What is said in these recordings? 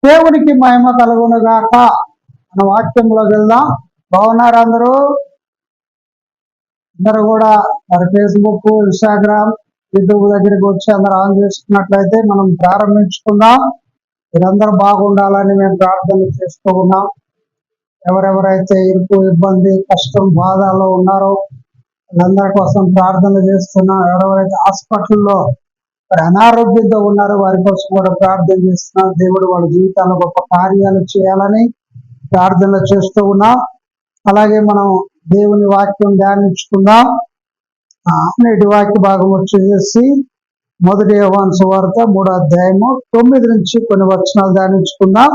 దేవునికి మహిమ కలుగునుగాక. మన వాక్యంలోకి వెళ్దాం. బాగున్నారు అందరూ? అందరూ కూడా మరి ఫేస్బుక్, ఇన్స్టాగ్రామ్, యూట్యూబ్ దగ్గరికి వచ్చి అందరూ ఆన్ చేసుకున్నట్లయితే మనం ప్రారంభించుకుందాం. మీరందరూ బాగుండాలని మేము ప్రార్థన చేస్తూ ఉన్నాం. ఎవరెవరైతే ఇరుకు, ఇబ్బంది, కష్టం, బాధల్లో ఉన్నారో వాళ్ళందరి కోసం ప్రార్థన చేస్తున్నాం. ఎవరెవరైతే హాస్పిటల్లో మరి అనారోగ్యంతో ఉన్నారో వారి కోసం కూడా ప్రార్థన చేస్తున్నాం. దేవుడు వాళ్ళ జీవితాల్లో గొప్ప కార్యాలు చేయాలని ప్రార్థన చేస్తూ ఉన్నాం. అలాగే మనం దేవుని వాక్యం ధ్యానించుకుందాం. నేటి వాక్య భాగం వచ్చేసి 1 యోహాను సువార్త 3వ అధ్యాయము 9 నుంచి కొన్ని వచనాలు ధ్యానించుకుందాం.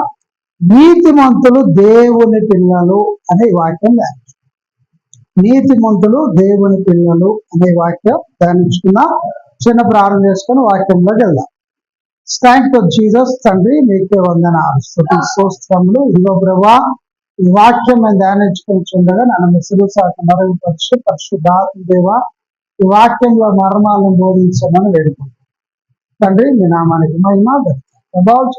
నీతిమంతులు దేవుని పిల్లలు అనే వాక్యం ధ్యానించుకుందాం. నీతిమంతులు దేవుని పిల్లలు అనే వాక్యం ధ్యానించుకుందాం. చిన్న ప్రారంభం చేసుకుని వాక్యంలోకి వెళ్దాం. Thank you Jesus. తండ్రి మీకే వందనాలు, స్తుతి స్తోత్రములు. ఇదిగో ప్రభువా, ఈ వాక్యం మేము ధ్యానించుకుంటుండగా నన్ను మిసులు సాకు మరుగుపరిచి పరిశుద్ధాత్మ దేవ ఈ వాక్యంలో మర్మాలను బోధించమని వేడుకుంటాం. తండ్రి మీ నామానికి మహిమ ప్రభావం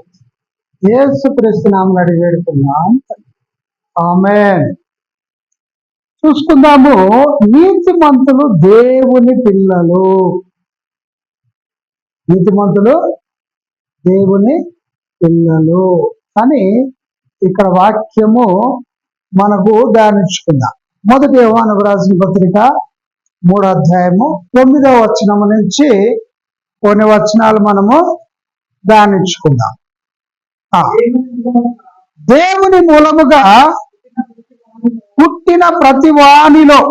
యేసుక్రీస్తు నామమున అడిగి వేడుకున్నాం. ఆమేన్. చూసుకుందాము. నీతిమంతులు దేవుని పిల్లలు. నీతిమంతులు దేవుని పిల్లలు అని ఇక్కడ వాక్యము మనకు ధ్యానించుకుందాం. 1 యోహాను రాసిన పత్రిక 3వ అధ్యాయము 9వ వచనము నుంచి కొన్ని వచనాలు మనము ధ్యానించుకుందాం. దేవుని మూలముగా పుట్టిన ప్రతి వానిలో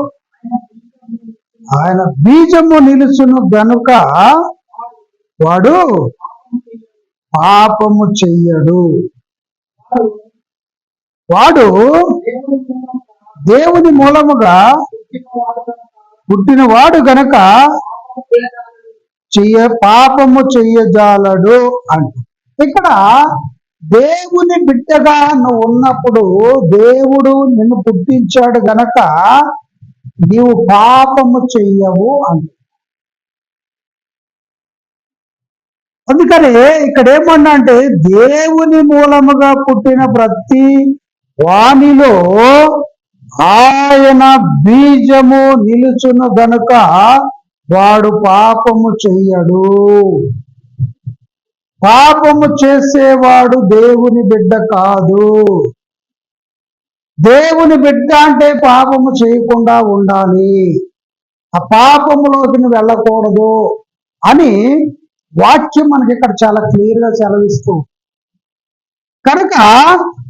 ఆయన బీజము నిలుచును గనుక వాడు పాపము చెయ్యడు. వాడు దేవుని మూలముగా పుట్టిన వాడు గనక పాపము చెయ్యజాలడు అంట. ఇక్కడ దేవుని బిడ్డగా నువ్వు ఉన్నప్పుడు దేవుడు నిన్ను పుట్టించాడు గనక నీవు పాపము చెయ్యవు అంట. అందుకని ఇక్కడ ఏమన్నా అంటే దేవుని మూలముగా పుట్టిన ప్రతి వానిలో ఆయన బీజము నిలుచును గనుక వాడు పాపము చెయ్యడు. పాపము చేసేవాడు దేవుని బిడ్డ కాదు. దేవుని బిడ్డ అంటే పాపము చేయకుండా ఉండాలి, ఆ పాపములోకి నువ్వు వెళ్ళకూడదు అని వాక్యం మనకి ఇక్కడ చాలా క్లియర్ గా సెలవిస్తూ. కనుక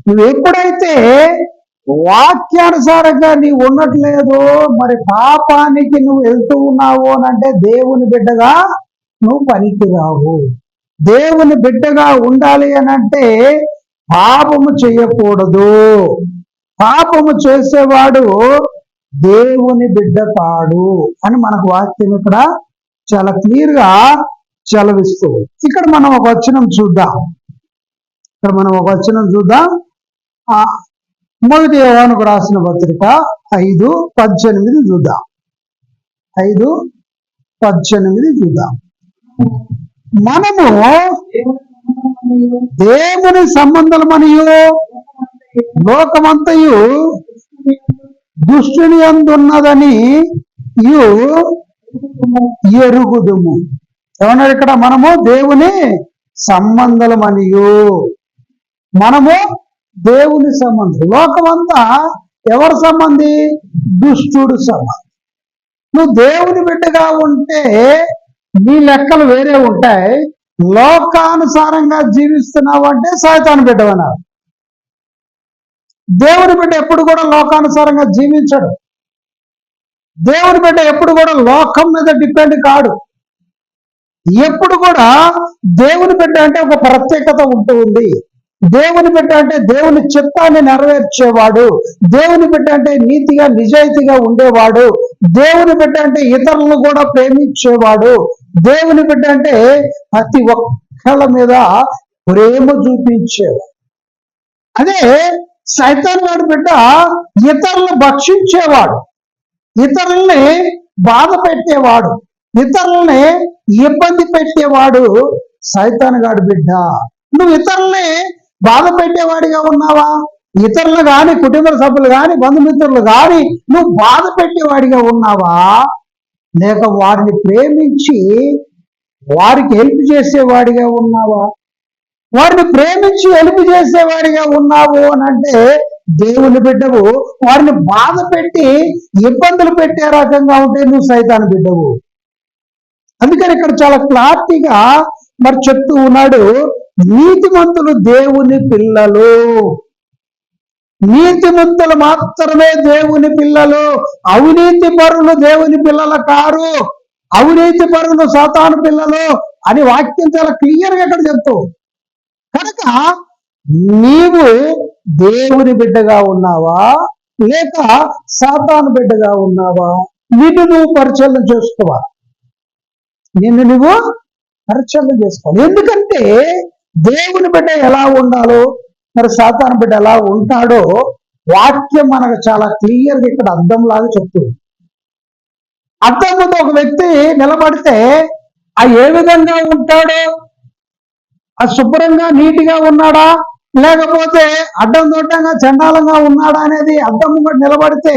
నువ్వు ఎప్పుడైతే వాక్యానుసారంగా నీవు ఉండట్లేదు, మరి పాపానికి నువ్వు వెళ్తూ ఉన్నావు అని అంటే దేవుని బిడ్డగా నువ్వు పనికిరావు. దేవుని బిడ్డగా ఉండాలి అని అంటే పాపము చేయకూడదు. పాపము చేసేవాడు దేవుని బిడ్డ కాడు అని మనకు వాక్యం ఇక్కడ చాలా క్లియర్ గా సెలవిస్తూ. ఇక్కడ మనం ఒక వచనం చూద్దాం. 1 యోహానుకు రాసిన పత్రిక 5:18 చూద్దాం. 5:18 చూద్దాం. మనము దేవుని సంబంధమనియు లోకమంతయు దుష్టుని అందున్నదని ఎరుగుదుము. ఏమన్నారు ఇక్కడ? మనము దేవుని సంబంధమనియు. మనము దేవుని సంబంధం. లోకమంతా ఎవరి సంబంధి? దుష్టుడు సంబంధం. నువ్వు దేవుని బిడ్డగా ఉంటే నీ లెక్కలు వేరే ఉంటాయి. లోకానుసారంగా జీవిస్తున్నావు అంటే సైతాను బిడ్డవన్నారు. దేవుని బిడ్డ ఎప్పుడు కూడా లోకానుసారంగా జీవించడు. దేవుని బిడ్డ ఎప్పుడు కూడా లోకం మీద డిపెండ్ కాడు. ఎప్పుడు కూడా దేవుని బిడ్డ అంటే ఒక ప్రత్యేకత ఉంటూ ఉంది. దేవుని బిడ్డ అంటే దేవుని చిత్తాన్ని నెరవేర్చేవాడు. దేవుని బిడ్డ అంటే నీతిగా నిజాయితీగా ఉండేవాడు. దేవుని బిడ్డ అంటే ఇతరులను కూడా ప్రేమించేవాడు. దేవుని బిడ్డ అంటే ప్రతి ఒక్కళ్ళ మీద ప్రేమ చూపించేవాడు. అదే సైతాన్ వాడి బిడ్డ ఇతరులను భక్షించేవాడు, ఇతరుల్ని బాధ పెట్టేవాడు, ఇతరుల్ని ఇబ్బంది పెట్టేవాడు సైతాన్ గాడి బిడ్డ. నువ్వు ఇతరుల్ని బాధ పెట్టేవాడిగా ఉన్నావా? ఇతరులు గాని, కుటుంబ సభ్యులు గాని, బంధుమిత్రులు గాని నువ్వు బాధ పెట్టేవాడిగా ఉన్నావా? లేక వారిని ప్రేమించి వారికి హెల్ప్ చేసేవాడిగా ఉన్నావా? వారిని ప్రేమించి హెల్ప్ చేసేవాడిగా ఉన్నావు అని అంటే దేవుని బిడ్డవు. వారిని బాధ పెట్టి ఇబ్బందులు పెట్టే రకంగా ఉంటే నువ్వు సైతాను బిడ్డవు. అందుకని ఇక్కడ చాలా క్లారిటీగా మరి చెప్తూ ఉన్నాడు, నీతిమంతులు దేవుని పిల్లలు, నీతిమంతులు మాత్రమే దేవుని పిల్లలు, అవినీతి పరులు దేవుని పిల్లలు కారు, అవినీతి పరులు సాతాను పిల్లలు అని వాక్యం చాలా క్లియర్ గా ఇక్కడ చెప్తూ, కనుక నీవు దేవుని బిడ్డగా ఉన్నావా లేక సాతాను బిడ్డగా ఉన్నావా? నిన్ను నువ్వు పరిచయం చేసుకోవాలి, నిన్ను నువ్వు పరిచయం చేసుకోవాలి. ఎందుకంటే దేవుని బిడ్డ ఎలా ఉండాలో మరి సాతాను బిడ్డ ఎలా ఉంటాడో వాక్యం మనకు చాలా క్లియర్గా ఇక్కడ అర్థంలాగా చెప్తుంది. అద్దం ముందు ఒక వ్యక్తి నిలబడితే ఆ ఏ విధంగా ఉంటాడో, ఆ శుభ్రంగా నీటిగా ఉన్నాడా లేకపోతే అడ్డం దొడ్డంగా చండాలంగా ఉన్నాడా అనేది అద్దం ముందు నిలబడితే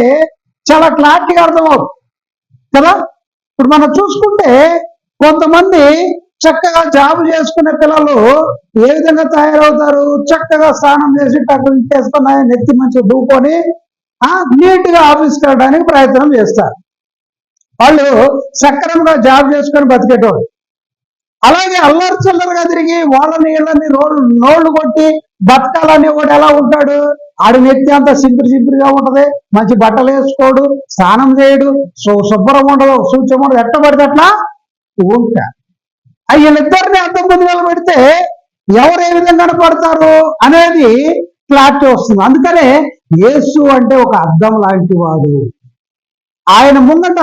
చాలా క్లారిటీగా అర్థమవుతుంది కదా. ఇప్పుడు మనం చూసుకుంటే కొంతమంది చక్కగా జాబ్ చేసుకునే పిల్లలు ఏ విధంగా తయారవుతారు? చక్కగా స్నానం చేసి టక్కు చేసుకుని నెత్తి మంచి దూకొని నీట్ గా ఆఫీస్కి వెళ్ళడానికి ప్రయత్నం చేస్తారు. వాళ్ళు సక్రమంగా జాబ్ చేసుకొని బతికేటోళ్ళు. అలాగే అల్లరి చిల్లరగా తిరిగి వాళ్ళని వీళ్ళని నోళ్లు కొట్టి బతకాలని కూడా ఎలా ఉంటాడు? ఆడి నెత్తి అంతా సింపురిగా ఉంటది, మంచి బట్టలు వేసుకోడు, స్నానం చేయడు, శుభ్రం ఉండదు, సూచ్యం ఉండదు, ఎట్ట పడితే అట్లా ఉంటా. వీళ్ళిద్దరిని అర్థం పొందుగల పెడితే ఎవరు ఏ విధంగా కనపడతారు అనేది క్లారిటీ వస్తుంది. అందుకనే యేసు అంటే ఒక అద్దం లాంటి వాడు. ఆయన ముంగట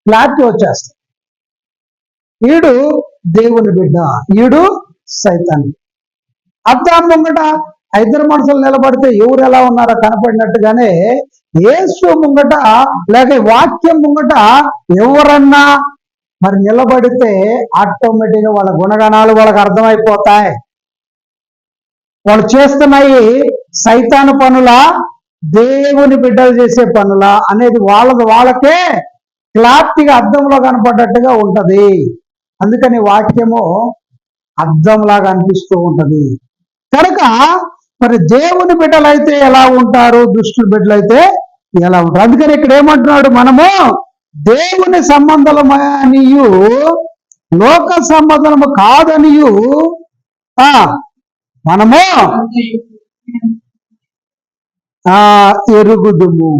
క్లారిటీ వచ్చేస్తుంది. ఈడు దేవుని బిడ్డ, ఈడు సైతాన్ని. అద్దం ముంగట ఇద్దరు మనుషులు నిలబడితే ఎవరు ఎలా ఉన్నారో కనపడినట్టుగానే యేసు ముంగట లేక వాక్యం ముంగట ఎవరన్నా మరి నిలబడితే ఆటోమేటిక్గా వాళ్ళ గుణగణాలు వాళ్ళకి అర్థమైపోతాయి. వాళ్ళు చేస్తున్నాయి సైతాను పనులా దేవుని బిడ్డలు చేసే పనులా అనేది వాళ్ళకే క్లారిటీగా అద్దంలో కనపడ్డట్టుగా ఉంటది. అందుకని వాక్యము అద్దంలాగా అనిపిస్తూ ఉంటది. కనుక మరి దేవుని బిడ్డలైతే ఎలా ఉంటారు, దుష్టుల బిడ్డలైతే ఎలా ఉంటారు? అందుకని ఇక్కడ ఏమంటున్నాడు, మనము దేవుని సంబంధమనియు లోక సంబంధము కాదనియు మనము ఎరుగుదుము.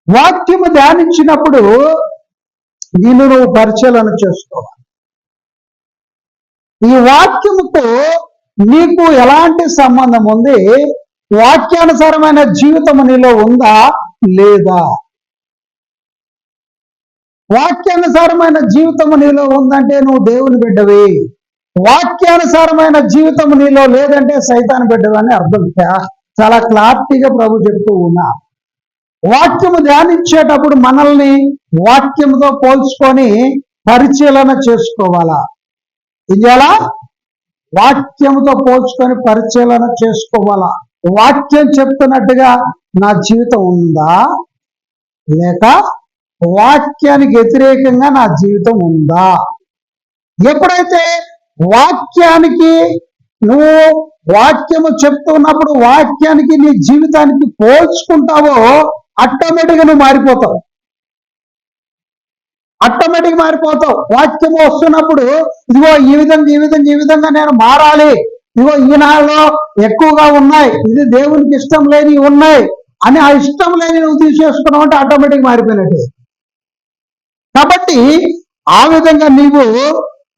వాక్యము ధ్యానించినప్పుడు నిన్ను నువ్వు పరిశీలన చేసుకోవాలి. ఈ వాక్యముతో నీకు ఎలాంటి సంబంధం ఉంది? వాక్యానుసారమైన జీవితం నీలో ఉందా లేదా? వాక్యానుసారమైన జీవితము నీలో ఉందంటే నువ్వు దేవుని బిడ్డవి. వాక్యానుసారమైన జీవితం నీలో లేదంటే సైతాను బిడ్డవి అని అర్థం. చాలా క్లారిటీగా ప్రభు చెప్తూ ఉన్నా. వాక్యము ధ్యానించేటప్పుడు మనల్ని వాక్యముతో పోల్చుకొని పరిశీలన చేసుకోవాలా? ఏం చేయాలా? వాక్యముతో పోల్చుకొని పరిశీలన చేసుకోవాలా? వాక్యం చెప్తున్నట్టుగా నా జీవితం ఉందా లేక వాక్యానికి వ్యతిరేకంగా నా జీవితం ఉందా? ఎప్పుడైతే వాక్యానికి నువ్వు వాక్యము చెప్తున్నప్పుడు వాక్యానికి నీ జీవితానికి పోల్చుకుంటావో ఆటోమేటిక్గా నువ్వు మారిపోతావు. ఆటోమేటిక్ మారిపోతావు. వాక్యము వస్తున్నప్పుడు ఇదిగో ఈ విధంగా నేను మారాలి, ఇదిగో ఈ నాలో ఎక్కువగా ఉన్నాయి, ఇది దేవునికి ఇష్టం లేని ఉన్నాయి అని ఆ ఇష్టం లేని నువ్వు తీసేసుకున్నావు అంటే ఆటోమేటిక్ మారిపోయినట్టే. కాబట్టి ఆ విధంగా నీవు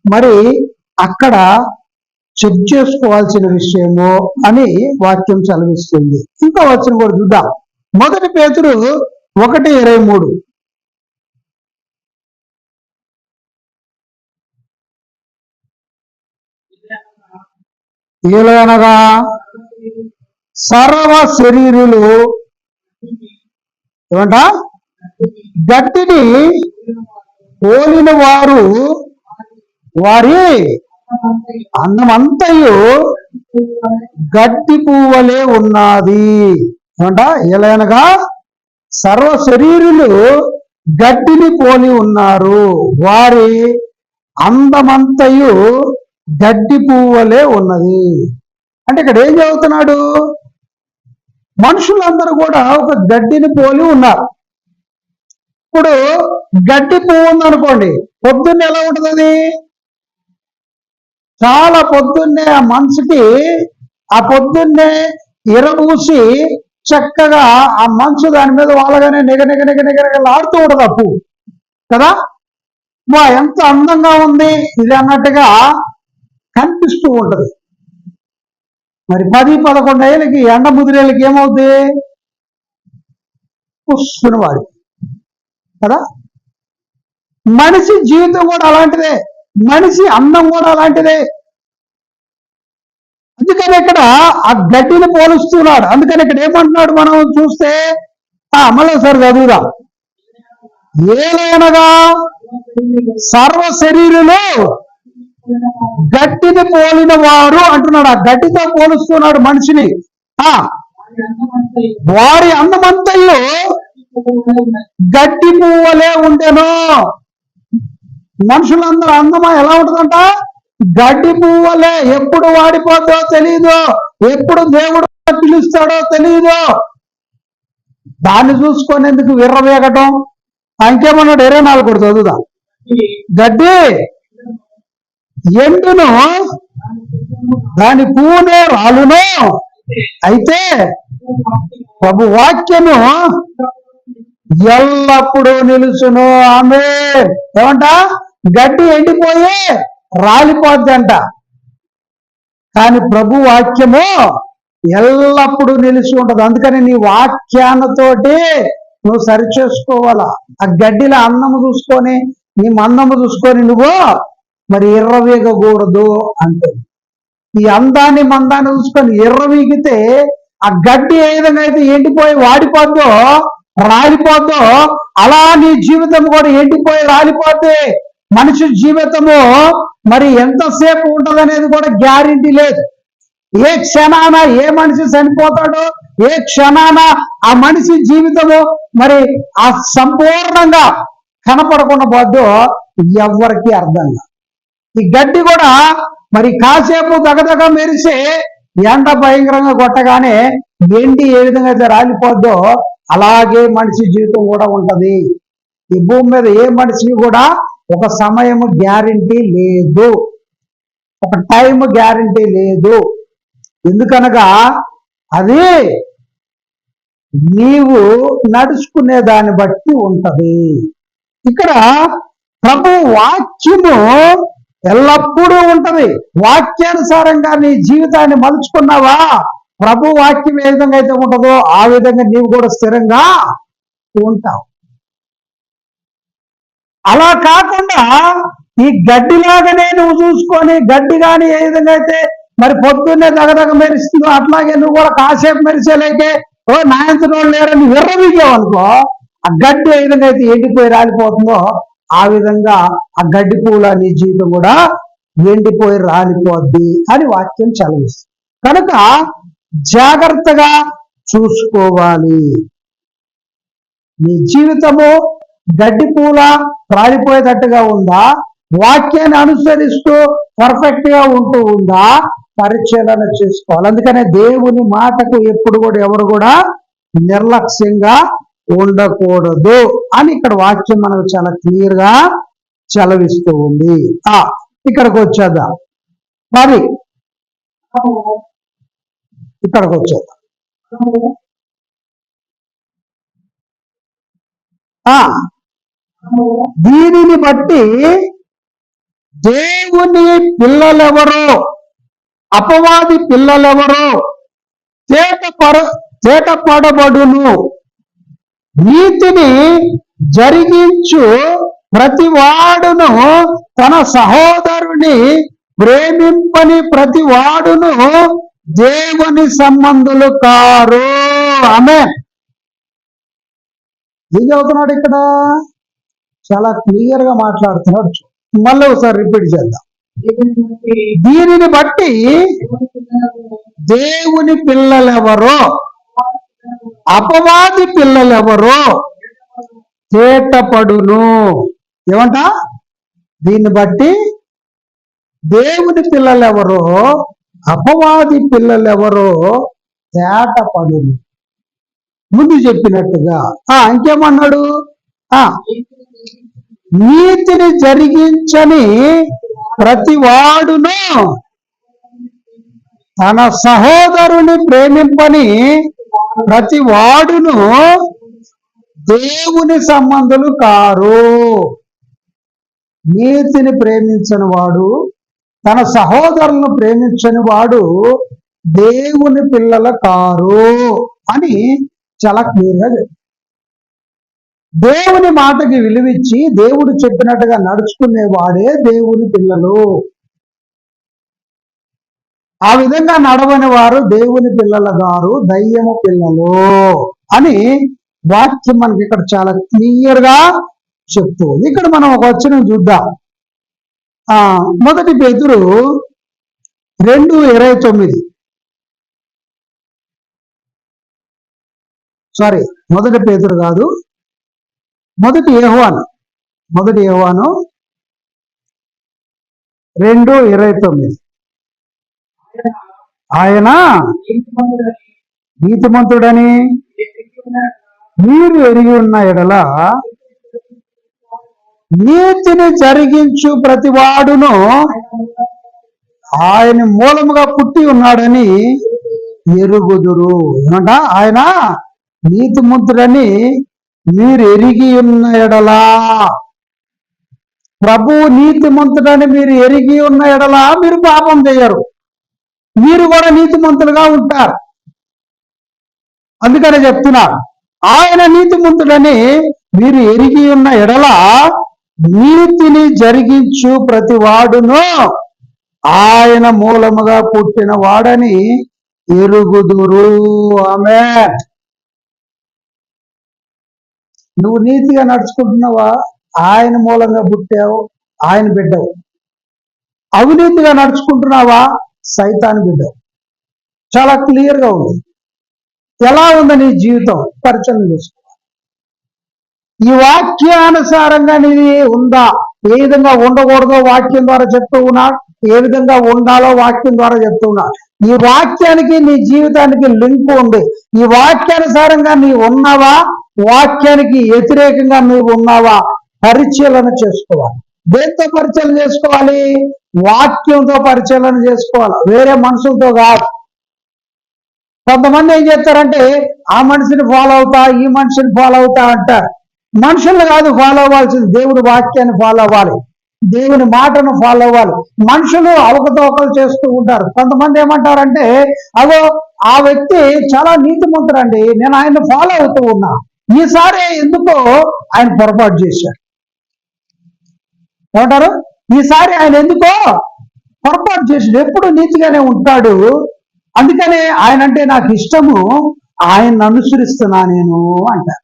మరి అక్కడ చెక్ చేసుకోవాల్సిన విషయము అని వాక్యం చదివిస్తుంది. ఇంకో వచనం కూడా చూద్దాం. 1 పేతురు 1:23. ఏలనగా సర్వ శరీరులు ఏమంట గట్టిని పోలిన వారు వారి అన్నమంతయు గడ్డి పువ్వలే ఉన్నది ఏమంట ఎలానగా సర్వ శరీరులు గడ్డిని పోలి ఉన్నారు, వారి అందమంతయు గడ్డి పువ్వలే ఉన్నది. అంటే ఇక్కడ ఏం చదువుతున్నాడు? మనుషులందరూ కూడా ఒక గడ్డిని పోలి ఉన్నారు. ఇప్పుడు గడ్డి పువ్వు ఉందనుకోండి, పొద్దున్నే ఎలా ఉంటుంది అది? చాలా పొద్దున్నే ఆ మనసుకి ఆ పొద్దున్నే ఇరబూసి చక్కగా ఆ మనసు దాని మీద వాళ్ళగానే నిగనిగలాడుతూ ఉంటుంది ఆ పువ్వు కదా. మా ఎంత అందంగా ఉంది ఇది అన్నట్టుగా కనిపిస్తూ ఉంటది. మరి 10-11 ఏళ్ళకి ఎండ ముదిరేళ్ళకి ఏమవుద్ది? పుష్సుని వాడి కదా. మనిషి జీవితం కూడా అలాంటిదే, మనిషి అందం కూడా అలాంటిదే. అందుకని ఇక్కడ ఆ గడ్డిని పోలుస్తున్నాడు. అందుకని ఇక్కడ ఏమంటున్నాడు మనం చూస్తే, మళ్ళీ సరే చదువుదాం. ఏలైనగా సర్వ శరీరులు గడ్డిని పోలిన వారు అంటున్నాడు. ఆ గడ్డితో పోలుస్తున్నాడు మనిషిని. వారి అందమంతయు గడ్డి పువ్వులే ఉండెను. మనుషులందరూ అందమా ఎలా ఉంటుందంట? గడ్డి పువ్వులే. ఎప్పుడు వాడిపోతుందో తెలియదు, ఎప్పుడు దేవుడు పిలుస్తాడో తెలియదు. దాన్ని చూసుకునేందుకు విర్రవేగటం. ఇంకేమన్నాడు? 24 చదువుదాం. గడ్డి ఎండును, దాని పువ్వునే రాలును, అయితే ప్రభు వాక్యము ఎల్లప్పుడూ నిలుచును. ఆమె ఏమంట? గడ్డి ఎండిపోయి రాలిపోద్ది అంట, కానీ ప్రభు వాక్యము ఎల్లప్పుడూ నిలిచి ఉంటది. అందుకని నీ వాక్యాన్నతోటి నువ్వు సరిచేసుకోవాలా. ఆ గడ్డిలో అన్నము చూసుకొని, నీ మందము చూసుకొని నువ్వు మరి ఎర్రవేగకూడదు అంటే. ఈ అందాన్ని మందాన్ని చూసుకొని ఎర్రవీగితే ఆ గడ్డి ఏ విధంగా అయితే ఎండిపోయి వాడిపోద్దో రాలిపోద్దో, అలా నీ జీవితం కూడా ఎండిపోయి రాలిపోతే మనిషి జీవితము మరి ఎంతసేపు ఉంటదనేది కూడా గ్యారెంటీ లేదు. ఏ క్షణాన ఏ మనిషి చనిపోతాడో, ఏ క్షణాన ఆ మనిషి జీవితము మరి ఆ సంపూర్ణంగా కనపడకుండా పోద్దో ఎవరికి అర్థం కాదు. ఈ గడ్డి కూడా మరి కాసేపు దగదగ మెరిసి ఎండ భయంకరంగా కొట్టగానే ఎండి ఏ విధంగా అయితే రాలిపోద్దో అలాగే మనిషి జీవితం కూడా ఉంటది. ఈ భూమి మీద ఏ మనిషికి కూడా ఒక సమయం గ్యారెంటీ లేదు, ఒక టైం గ్యారెంటీ లేదు. ఎందుకనగా అది నీవు నడుచుకునే దాన్ని బట్టి ఉంటది. ఇక్కడ ప్రభు వాక్యము ఎల్లప్పుడూ ఉంటది. వాక్యానుసారంగా నీ జీవితాన్ని మలుచుకున్నావా, ప్రభు వాక్యం ఏ విధంగా అయితే ఉంటుందో ఆ విధంగా నీవు కూడా స్థిరంగా ఉంటావు. అలా కాకుండా ఈ గడ్డిలాగానే నువ్వు చూసుకొని, గడ్డి కానీ ఏ విధంగా అయితే మరి పొద్దున్నే దగదగ మెరుస్తుందో అట్లాగే నువ్వు కూడా కాసేపు మెరిసేలేకే నాయంతలో లేరని విర్రవీగావు అనుకో, ఆ గడ్డి ఏ విధంగా అయితే ఎండిపోయి రాలిపోతుందో ఆ విధంగా ఆ గడ్డి పువ్వుల నీ జీవితం కూడా ఎండిపోయి రాలిపోద్ది అని వాక్యం చదివిస్తుంది. కనుక జాగ్రత్తగా చూసుకోవాలి. నీ జీవితము గడ్డి పూల రాలిపోయేటట్టుగా ఉందా, వాక్యాన్ని అనుసరిస్తూ పర్ఫెక్ట్ గా ఉంటూ ఉందా, పరిశీలన చేసుకోవాలి. అందుకనే దేవుని మాటకు ఎప్పుడు కూడా ఎవరు కూడా నిర్లక్ష్యంగా ఉండకూడదు అని ఇక్కడ వాక్యం మనకు చాలా క్లియర్ గా చలవిస్తూ ఉంది. ఇక్కడికి వచ్చేద్దాం. మరి ఇక్కడికి వచ్చేద్దాం. దీనిని బట్టి దేవుని పిల్లలెవరో అపవాది పిల్లలెవరో తేటపడబడును. నీతిని జరిగించు ప్రతి వాడును తన సహోదరుని ప్రేమింపని ప్రతి వాడును దేవుని సంబంధులు కారు. ఆమేన్. ఏం చదువుతున్నాడు ఇక్కడ? చాలా క్లియర్ గా మాట్లాడుతున్నాడు. మళ్ళీ ఒకసారి రిపీట్ చేద్దాం. దీనిని బట్టి దేవుని పిల్లలెవరో అపవాది పిల్లలెవరో తేటపడును. ఏమంట? దీన్ని బట్టి దేవుని పిల్లలెవరో అపవాది పిల్లలెవరో తేటపడును. ముందు చెప్పినట్టుగా ఇంకేమన్నాడు? నీతిని జరిగించని ప్రతి వాడును తన సహోదరుని ప్రేమింపని ప్రతి వాడును దేవుని సంబంధులు కారు. నీతిని ప్రేమించని వాడు, తన సహోదరులను ప్రేమించని వాడు దేవుని పిల్లల కారు అని చాలా క్లియర్గా చెప్పారు. దేవుని మాటకి విలువిచ్చి దేవుడు చెప్పినట్టుగా నడుచుకునే వాడే దేవుని పిల్లలు. ఆ విధంగా నడవని వారు దేవుని పిల్లల గారు, దయ్యము పిల్లలు అని వాక్యం మనకి ఇక్కడ చాలా క్లియర్ గా చెప్తుంది. ఇక్కడ మనం ఒక వచనం చూద్దాం. 1 పేతురు 2:29. సారీ, 1 పేతురు కాదు, 1 యోహాను 2:29. ఆయన నీతిమంతుడని మీరు ఎరిగి ఉన్న ఎడల నీతిని జరిగించు ప్రతివాడును ఆయన మూలముగా పుట్టి ఉన్నాడని ఎరుగుదురు. ఏమంట? ఆయన నీతిమంతుడని మీరు ఎరిగి ఉన్న ఎడలా, ప్రభు నీతిమంతుడని మీరు ఎరిగి ఉన్న ఎడలా మీరు పాపం చేయరు, మీరు కూడా నీతిమంతులుగా ఉంటారు. అందుకనే చెప్తున్నారు, ఆయన నీతిమంతుడని మీరు ఎరిగి ఉన్న ఎడల నీతిని జరిగించు ప్రతి వాడును ఆయన మూలముగా పుట్టిన వాడని ఎరుగుదురు. ఆమేన్. నువ్వు నీతిగా నడుచుకుంటున్నావా? ఆయన మూలంగా పుట్టావు, ఆయన బిడ్డవు. అవినీతిగా నడుచుకుంటున్నావా? సైతాను బిడ్డవు. చాలా క్లియర్గా ఉంది. ఎలా ఉంది నీ జీవితం? పరిచయం చేసుకో. ఈ వాక్యానుసారంగా నీది ఉందా? ఏ విధంగా ఉండకూడదో వాక్యం ద్వారా చెప్తూ ఉన్నా, ఏ విధంగా ఉండాలో వాక్యం ద్వారా చెప్తూ ఉన్నా. ఈ వాక్యానికి నీ జీవితానికి లింక్ ఉంది. ఈ వాక్యానుసారంగా నీవు ఉన్నావా? వాక్యానికి వ్యతిరేకంగా నువ్వు ఉన్నావా? పరిశీలన చేసుకోవాలి. దేంతో పరిశీలన చేసుకోవాలి? వాక్యంతో పరిశీలన చేసుకోవాలి, వేరే మనుషులతో కాదు. కొంతమంది ఏం చేస్తారంటే ఆ మనిషిని ఫాలో అవుతా, ఈ మనిషిని ఫాలో అవుతా అంటారు. మనుషులను కాదు ఫాలో అవ్వాల్సింది, దేవుని వాక్యాన్ని ఫాలో అవ్వాలి, దేవుని మాటను ఫాలో అవ్వాలి. మనుషులు అవకతవకలు చేస్తూ ఉంటారు. కొంతమంది ఏమంటారంటే, అదో ఆ వ్యక్తి చాలా నీతిమంతుడండి, నేను ఆయన్ని ఫాలో అవుతూ ఉన్నా, ఈసారి ఎందుకో ఆయన పొరపాటు చేశాడు. ఏమంటారు? ఈసారి ఆయన ఎందుకో పొరపాటు చేశాడు, ఎప్పుడు నీతిగానే ఉంటాడు, అందుకనే ఆయన అంటే నాకు ఇష్టము, ఆయన్ని అనుసరిస్తున్నా నేను అంటారు.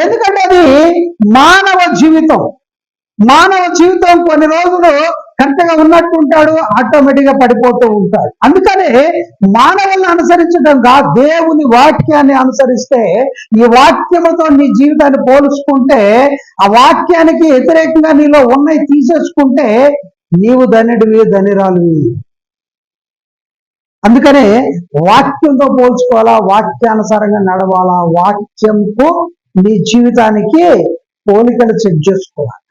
ఎందుకంటే అది మానవ జీవితం. మానవ జీవితం కొన్ని రోజులు కరెక్ట్గా ఉన్నట్టు ఉంటాడు, ఆటోమేటిక్గా పడిపోతూ ఉంటాడు. అందుకనే మానవుల్ని అనుసరించడం కాదు, దేవుని వాక్యాన్ని అనుసరిస్తే, ఈ వాక్యముతో నీ జీవితాన్ని పోల్చుకుంటే, ఆ వాక్యానికి వ్యతిరేకంగా నీలో ఉన్నవి తీసేసుకుంటే నీవు ధన్యుడివి, ధన్యురాలివి. అందుకనే వాక్యంతో పోల్చుకోవాలా, వాక్యానుసారంగా నడవాలా, వాక్యంతో నీ జీవితానికి పోలికలు చెక్ చేసుకోవాలి.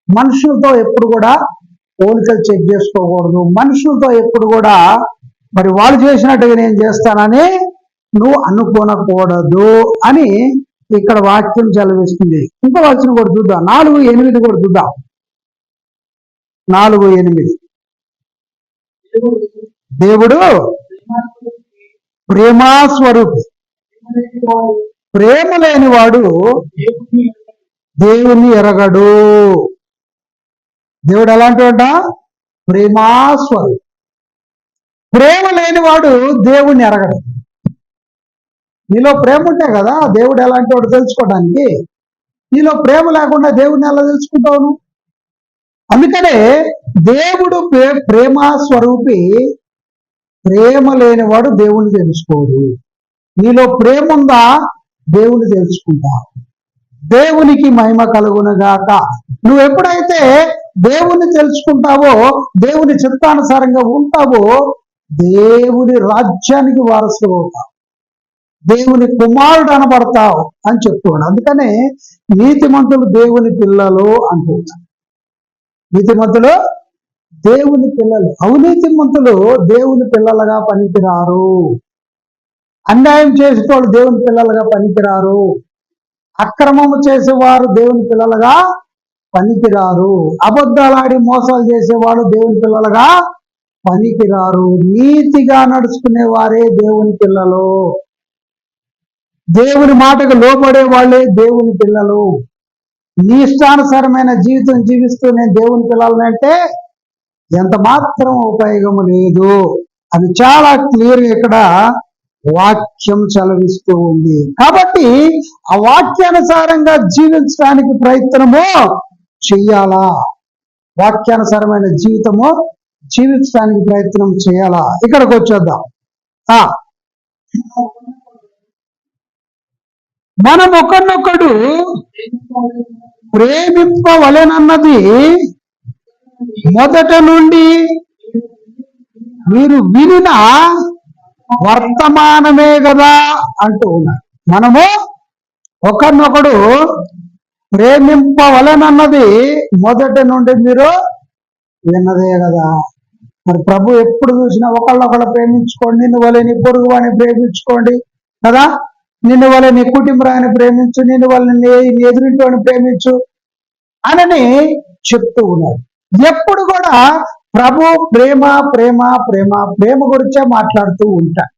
మనుషులతో ఎప్పుడు కూడా పోలికలు చెక్ చేసుకోకూడదు. మనుషులతో ఎప్పుడు కూడా మరి వాళ్ళు చేసినట్టుగా నేను చేస్తానని నువ్వు అనుకోనకూడదు అని ఇక్కడ వాక్యం చదివిస్తుంది. ఇంకో వచనం కూడా చూద్దాం, 4:8 కూడా చూద్దాం. 4:8. దేవుడు ప్రేమాస్వరూపి, ప్రేమ లేనివాడు దేవుణ్ణి ఎరగడు. దేవుడు ఎలాంటి వాడ? ప్రేమాస్వరూపి. ప్రేమ లేనివాడు దేవుణ్ణి ఎరగడు. నీలో ప్రేమ ఉంటే కదా దేవుడు ఎలాంటి వాడు తెలుసుకోవడానికి. నీలో ప్రేమ లేకుండా దేవుణ్ణి ఎలా తెలుసుకుంటావు? అందుకనే దేవుడు ప్రేమ స్వరూపి. ప్రేమ లేనివాడు దేవుని తెలుసుకోడు. నీలో ప్రేమ ఉందా, దేవుని తెలుసుకుంటా. దేవునికి మహిమ కలుగునగాక. నువ్వు ఎప్పుడైతే దేవుని తెలుసుకుంటావో, దేవుని చిత్తానుసారంగా ఉంటావో, దేవుని రాజ్యానికి వారసులు అవుతావు, దేవుని కుమారుడు అనబడతావు అని చెప్తున్నాడు. అందుకనే నీతిమంతులు దేవుని పిల్లలు అంటున్నాడు. నీతిమంతులు దేవుని పిల్లలు. అవినీతిమంతులు దేవుని పిల్లలుగా పనికిరారు. అన్యాయం చేసేటోళ్ళు దేవుని పిల్లలుగా పనికిరారు. అక్రమము చేసేవారు దేవుని పిల్లలుగా పనికిరారు. అబద్ధాలాడి మోసాలు చేసేవాడు దేవుని పిల్లలుగా పనికిరారు. నీతిగా నడుచుకునే వారే దేవుని పిల్లలు. దేవుని మాటకు లోబడే వాళ్ళే దేవుని పిల్లలు. నీ ఇష్టానుసారమైన జీవితం జీవిస్తూ నేను దేవుని పిల్లలనంటే ఎంత మాత్రం ఉపయోగం లేదు. అది చాలా క్లియర్గా ఇక్కడ వాక్యం చలవిస్తూ ఉంది. కాబట్టి ఆ వాక్యానుసారంగా జీవించడానికి ప్రయత్నము చెయ్యాలా. వాక్యానుసారమైన జీవితము జీవించడానికి ప్రయత్నం చేయాలా. ఇక్కడికి వచ్చేద్దాం. మనం ఒకరినొకడు ప్రేమింపవలెనన్నది మొదట నుండి మీరు వినిన వర్తమానమే కదా అంటూ ఉన్నారు. మనము ఒకరినొకడు ప్రేమింపవలెనన్నది మొదటి నుండి మీరు విన్నదే కదా. మరి ప్రభు ఎప్పుడు చూసినా ఒకళ్ళొకళ్ళు ప్రేమించుకోండి, నిన్ను వలె నీ పొరుగు వాడిని ప్రేమించుకోండి కదా, నిన్ను వల్ల నీ కుటుంబాన్ని ప్రేమించు, నిన్ను వల్ల నీ ఎదురింటిని ప్రేమించు అని చెప్తూ ఉన్నారు. ఎప్పుడు కూడా ప్రభు ప్రేమ ప్రేమ ప్రేమ ప్రేమ గురించే మాట్లాడుతూ ఉంటారు.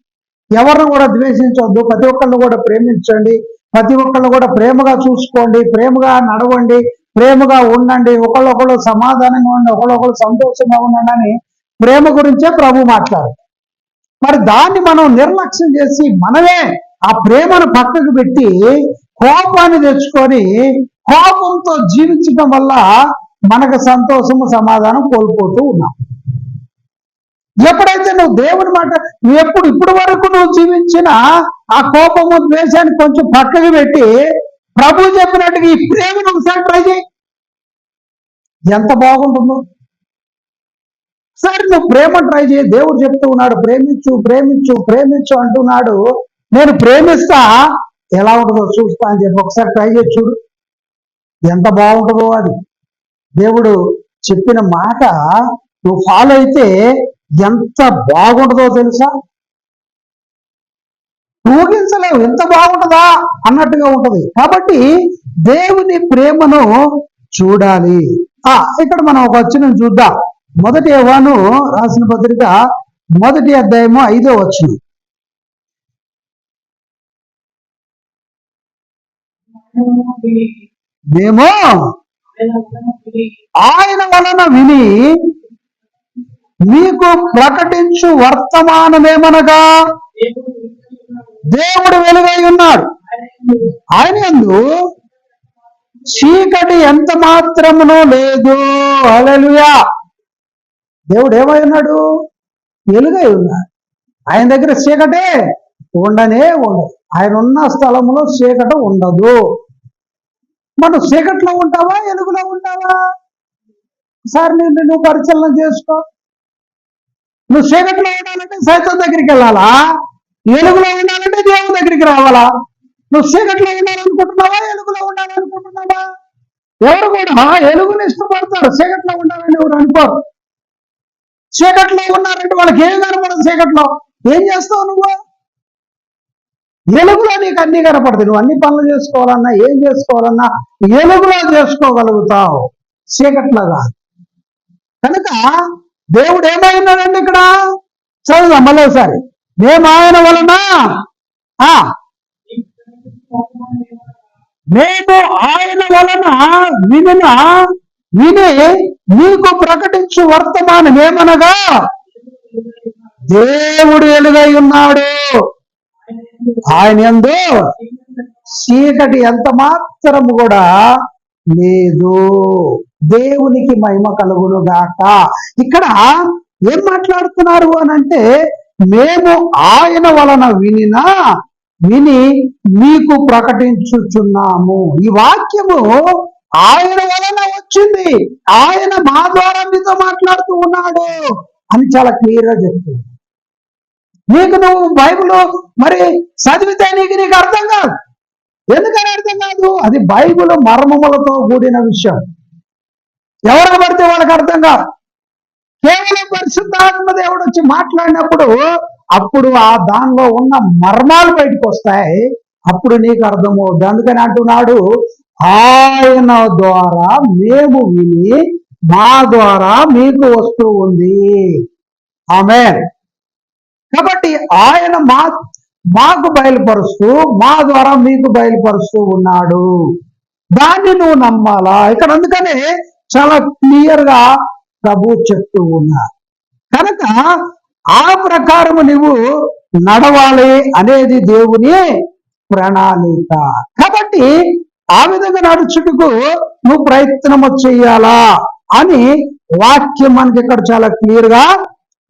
ఎవరిని కూడా ద్వేషించవద్దు, ప్రతి ఒక్కరిని కూడా ప్రేమించండి, ప్రతి ఒక్కరిని కూడా ప్రేమగా చూసుకోండి, ప్రేమగా నడవండి, ప్రేమగా ఉండండి, ఒకళ్ళొకళ్ళు సమాధానంగా ఉండండి, ఒకళ్ళొకళ్ళు సంతోషంగా ఉండండి అని ప్రేమ గురించే ప్రభు మాట్లాడతారు. మరి దాన్ని మనం నిర్లక్ష్యం చేసి మనమే ఆ ప్రేమను పక్కకు పెట్టి కోపాన్ని తెచ్చుకొని కోపంతో జీవించడం వల్ల మనకు సంతోషము సమాధానం కోల్పోతూ ఉన్నాం. ఎప్పుడైతే నువ్వు దేవుని మాట నువ్వు ఇప్పటి వరకు నువ్వు జీవించిన ఆ కోపము ద్వేషాన్ని కొంచెం పక్కకు పెట్టి ప్రభు చెప్పినట్టుగా ఈ ప్రేమను ఒకసారి ట్రై చేయి. ఎంత బాగుంటుందో. సరే నువ్వు ప్రేమ ట్రై చేయి. దేవుడు చెప్తూ ఉన్నాడు ప్రేమించు ప్రేమించు ప్రేమించు అంటున్నాడు. నేను ప్రేమిస్తా, ఎలా ఉంటుందో చూస్తా అని చెప్పి ఒకసారి ట్రై చేసి చూడు, ఎంత బాగుంటుందో. అది దేవుడు చెప్పిన మాట నువ్వు ఫాలో అయితే ఎంత బాగుంటుందో తెలుసా. ఊహించలేవు ఎంత బాగుంటుందా అన్నట్టుగా ఉంటది. కాబట్టి దేవుని ప్రేమను చూడాలి. ఇక్కడ మనం ఒక వచనం చూద్దాం. మొదటి యోహాను రాసిన పత్రిక 1వ అధ్యాయము 5వ వచనం. మేము ఆయన వలన విని మీకు ప్రకటించు వర్తమానమేమనగా దేవుడు వెలుగై ఉన్నాడు, ఆయన యందు చీకటి ఎంత మాత్రమునూ లేదు. హల్లెలూయా. దేవుడు ఏమై ఉన్నాడు? వెలుగై ఉన్నాడు. ఆయన దగ్గర చీకటే ఉండనే ఉండదు. ఆయన ఉన్న స్థలంలో చీకటి ఉండదు. మనం చీకట్లో ఉంటావా, వెలుగులో ఉంటావా? ఒకసారి నువ్వు పరిశీలన చేసుకో. నువ్వు చీకట్లో ఉండాలంటే సైతం దగ్గరికి వెళ్ళాలా, వెలుగులో ఉండాలంటే దేవుని దగ్గరికి రావాలా? నువ్వు చీకట్లో ఉండాలనుకుంటున్నావా, వెలుగులో ఉండాలనుకుంటున్నావా? ఎవరు కూడా వెలుగుని ఇష్టపడతారు, చీకట్లో ఉండాలని ఎవరు అనుకోరు. చీకట్లో ఉన్నారంటే వాళ్ళకి ఏం కనపడదు. చీకట్లో ఏం చేస్తావు నువ్వు? వెలుగులో నీకు అన్ని కనపడదు. నువ్వు అన్ని పనులు చేసుకోవాలన్నా ఏం చేసుకోవాలన్నా వెలుగులో చేసుకోగలుగుతావు, చీకట్లో కాదు. కనుక దేవుడు ఏమైనాడండి ఇక్కడ? చదువుదాం మళ్ళీ ఒకసారి. మేము ఆయన వలన మేము ఆయన వలన విని మీకు ప్రకటించు వర్తమానం ఏమనగా దేవుడు వెలుగై ఉన్నాడు, ఆయన యందు చీకటి ఎంత మాత్రము కూడా లేదు. దేవునికి మహిమ కలుగును గాక. ఇక్కడ ఏం మాట్లాడుతున్నారు అనంటే, మేము ఆయన వలన విని మీకు ప్రకటించుచున్నాము. ఈ వాక్యము ఆయన వలన వచ్చింది, ఆయన మా ద్వారా మీతో మాట్లాడుతూ ఉన్నాడు అని చాలా క్లియర్ గా చెప్తుంది. నువ్వు బైబిల్ మరి చదివితే నీకు అర్థం కాదు. ఎందుకని అర్థం కాదు? అది బైబిల్ మర్మములతో కూడిన విషయం. ఎవరికి పడితే వాళ్ళకి అర్థం కాదు. కేవలం పరిశుద్ధాత్మ దేవుడు వచ్చి మాట్లాడినప్పుడు అప్పుడు ఆ దానిలో ఉన్న మర్మాలు బయటకు వస్తాయి. అప్పుడు నీకు అర్థమవుతుంది. అందుకని అంటున్నాడు, ఆయన ద్వారా మేము విని మా ద్వారా మీకు వస్తూ ఉంది. ఆమేన్. కాబట్టి ఆయన మాకు బయలుపరుస్తూ మా ద్వారా మీకు బయలుపరుస్తూ ఉన్నాడు. దాన్ని నువ్వు నమ్మాలా. ఇక్కడ అందుకనే చాలా క్లియర్ గా ప్రభు చెప్తూ ఉన్నారు. కనుక ఆ ప్రకారము నువ్వు నడవాలి అనేది దేవుని ప్రణాళిక. కాబట్టి ఆ విధంగా నడుచుటకు నువ్వు ప్రయత్నము చెయ్యాలా అని వాక్యం మనకి ఇక్కడ చాలా క్లియర్ గా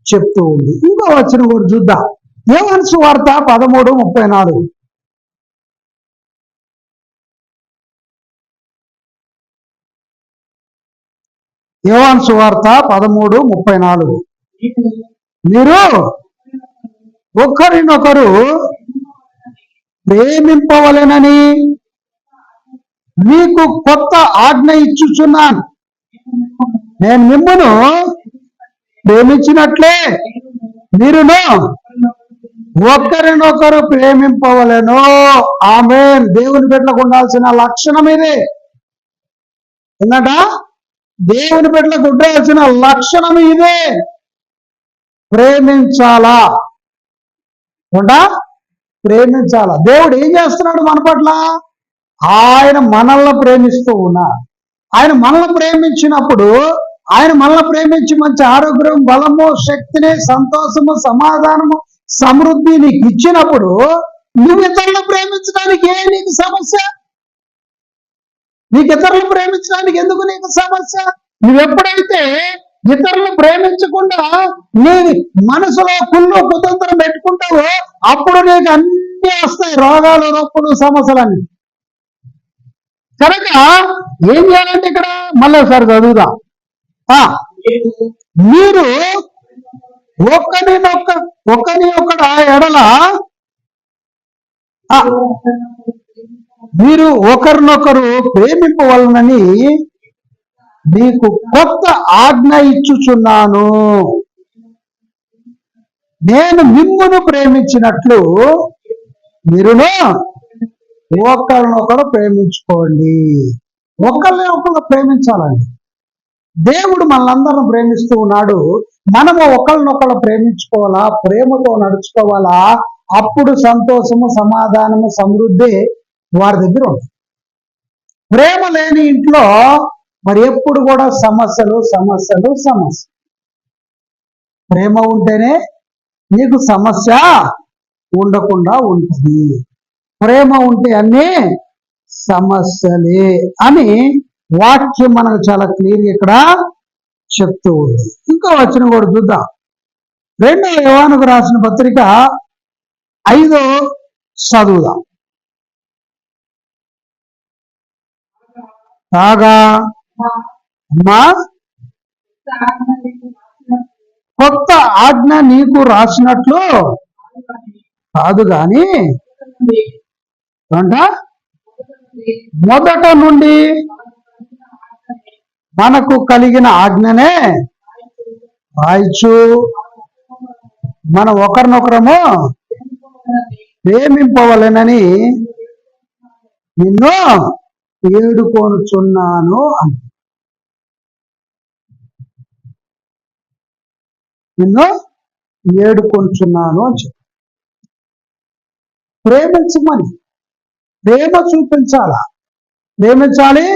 చెప్తూ ఉంది. ఇంకో వచనం కూడా చూద్దాం. యోహాను సువార్త 13:34. యోహాను సువార్త 13:34. మీరు ఒకరినొకరు ప్రేమింపవలెనని మీకు కొత్త ఆజ్ఞ ఇచ్చుచున్నాను. నేను మిమ్మును ప్రేమించినట్లే మీరును ఒకరినొకరు ప్రేమింపవలెను. ఆమేన్. దేవుని బిడ్డలకు ఉండాల్సిన లక్షణం ఇదే. ఎందుకంట దేవుని బిడ్డలకు ఉండాల్సిన లక్షణం ఇదే. ప్రేమించాలా. ప్రేమించాలా. దేవుడు ఏం చేస్తున్నాడు మన పట్ల? ఆయన మనల్ని ప్రేమిస్తూ ఉన్నాడు. ఆయన మనల్ని ప్రేమించినప్పుడు, ఆయన మనల్ని ప్రేమించి మంచి ఆరోగ్యం, బలము, శక్తిని, సంతోషము, సమాధానము, సమృద్ధి నీకు ఇచ్చినప్పుడు నువ్వు ఇతరులను ప్రేమించడానికి నీకు సమస్య? నీకు ఇతరులను ప్రేమించడానికి ఎందుకు నీకు సమస్య? నువ్వెప్పుడైతే ఇతరులను ప్రేమించకుండా నీ మనసులో కుళ్ళు కుతంత్రం పెట్టుకుంటావో అప్పుడు నీకు అన్ని వస్తాయి, రోగాలు, నొప్పులు, సమస్యలన్నీ. కనుక ఏం చేయాలంటే ఇక్కడ మళ్ళీ ఒకసారి చదువుదాం. మీరు ఒకని ఎడల మీరు ఒకరినొకరు ప్రేమింపవలనని మీకు కొత్త ఆజ్ఞ ఇచ్చుచున్నాను. నేను మిమ్మును ప్రేమించినట్లు మీరును ఒకరినొకరు ప్రేమించుకోండి. ఒకరిని ప్రేమించాలండి. దేవుడు మనందరం ప్రేమిస్తూ ఉన్నాడు. మనము ఒకరినొకరు ప్రేమించుకోవాలా, ప్రేమతో నడుచుకోవాలా. అప్పుడు సంతోషము, సమాధానము, సమృద్ధి వారి దగ్గర ఉంది. ప్రేమ లేని ఇంట్లో మరి ఎప్పుడు కూడా సమస్యలు సమస్యలు సమస్య. ప్రేమ ఉంటేనే నీకు సమస్య ఉండకుండా ఉంటుంది. ప్రేమ ఉంటే అన్ని సమస్యలే అని వాక్యం మనకు చాలా క్లియర్గా ఇక్కడ చెప్తూ ఉంది. ఇంకో వచనం కూడా చూద్దాం. 2వ యోహానుకు రాసిన పత్రిక 5వ చదువుదాం. కాగా మా కొత్త ఆజ్ఞ నీకు రాసినట్లు కాదు గాని మొదట నుండి మనకు కలిగిన ఆజ్ఞనే రాయిచు మనం ఒకరినొకరము ప్రేమింపవలెనని నిన్ను వేడుకొనుచున్నాను అని. నిన్ను వేడుకొనుచున్నాను అని చెప్పి ప్రేమించమని, ప్రేమ చూపించాలా. ప్రేమించాలి,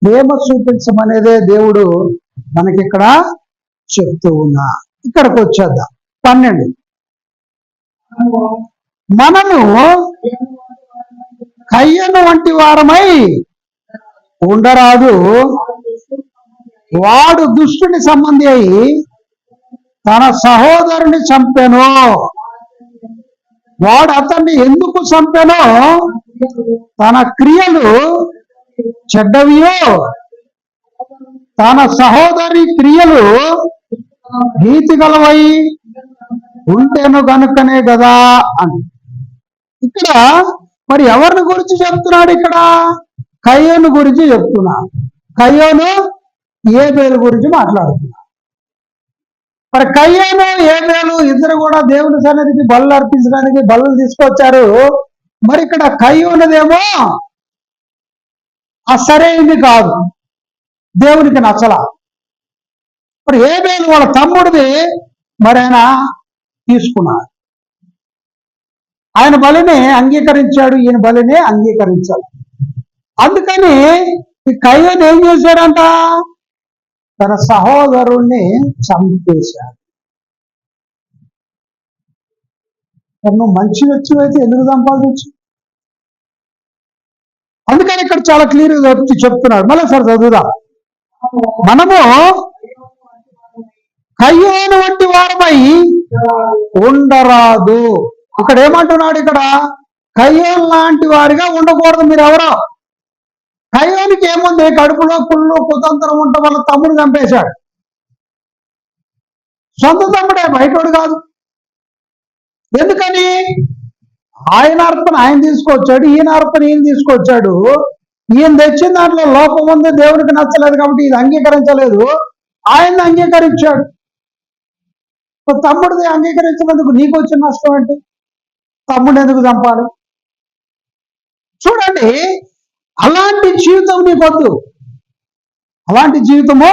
ప్రేమ చూపించమనేదే దేవుడు మనకి ఇక్కడ చెప్తూ ఉన్నా. ఇక్కడికి వచ్చేద్దాం. 12. మనము కయ్యను వంటి వారమై ఉండరాదు. వాడు దుష్టుని సంబంధి అయి తన సహోదరుని చంపెను. వాడు అతన్ని ఎందుకు చంపెనో తన క్రియలు చెడ్డవియో తన సహోదరి క్రియలు నీతి గలవై ఉంటేను గనుకనే కదా అని. ఇక్కడ మరి ఎవరిని గురించి చెప్తున్నాడు? ఇక్కడ కయ్యోను గురించి చెప్తున్నాడు. కయ్యోను ఏబేలు గురించి మాట్లాడుతున్నాడు. మరి కయ్యోను ఏబేలు ఇద్దరు కూడా దేవుని సన్నిధికి బలులు అర్పించడానికి బలులు తీసుకొచ్చారు. మరి ఇక్కడ కయ్యోనుదేమో సరైనది కాదు, దేవునికి నచ్చలా. మరి ఏబేలు వాళ్ళ తమ్ముడిది మరి ఆయన తీసుకున్నాడు. ఆయన బలిని అంగీకరించాడు, ఈయన బలిని అంగీకరించాడు. అందుకని ఈ కయ్యోను ఏం చేశాడంట? తన సహోదరుణ్ణి చంపేశాడు. నువ్వు మంచి వ్యక్తి అయితే ఎందుకు చంపాల్సి? అందుకని ఇక్కడ చాలా క్లియర్గా చెప్తున్నాడు. మళ్ళీ సార్ చదువుదాం. మనము కయ్యోను వంటి వారమై ఉండరాదు. ఇక్కడ ఏమంటున్నాడు? ఇక్కడ కయ్యోను లాంటి వారిగా ఉండకూడదు మీరు ఎవరో. కయ్యోనికి ఏముంది? కడుపులో కుళ్ళు కుతంత్రం ఉండటం వల్ల తమ్ముడు చంపేశాడు. సొంత తమ్ముడే, బయటోడు కాదు. ఎందుకని? ఆయన అర్పణ ఆయన తీసుకొచ్చాడు, ఈయన అర్పణ ఈయన తీసుకొచ్చాడు. ఈయన తెచ్చిన దాంట్లో లోపం ఉంది, దేవుడికి నచ్చలేదు కాబట్టి ఇది అంగీకరించలేదు, ఆయన అంగీకరించాడు. తమ్ముడిది అంగీకరించినందుకు నీకు వచ్చిన నష్టం ఏంటి? తమ్ముడు ఎందుకు చంపాలి? చూడండి, అలాంటి జీవితం నీకొద్దు, అలాంటి జీవితము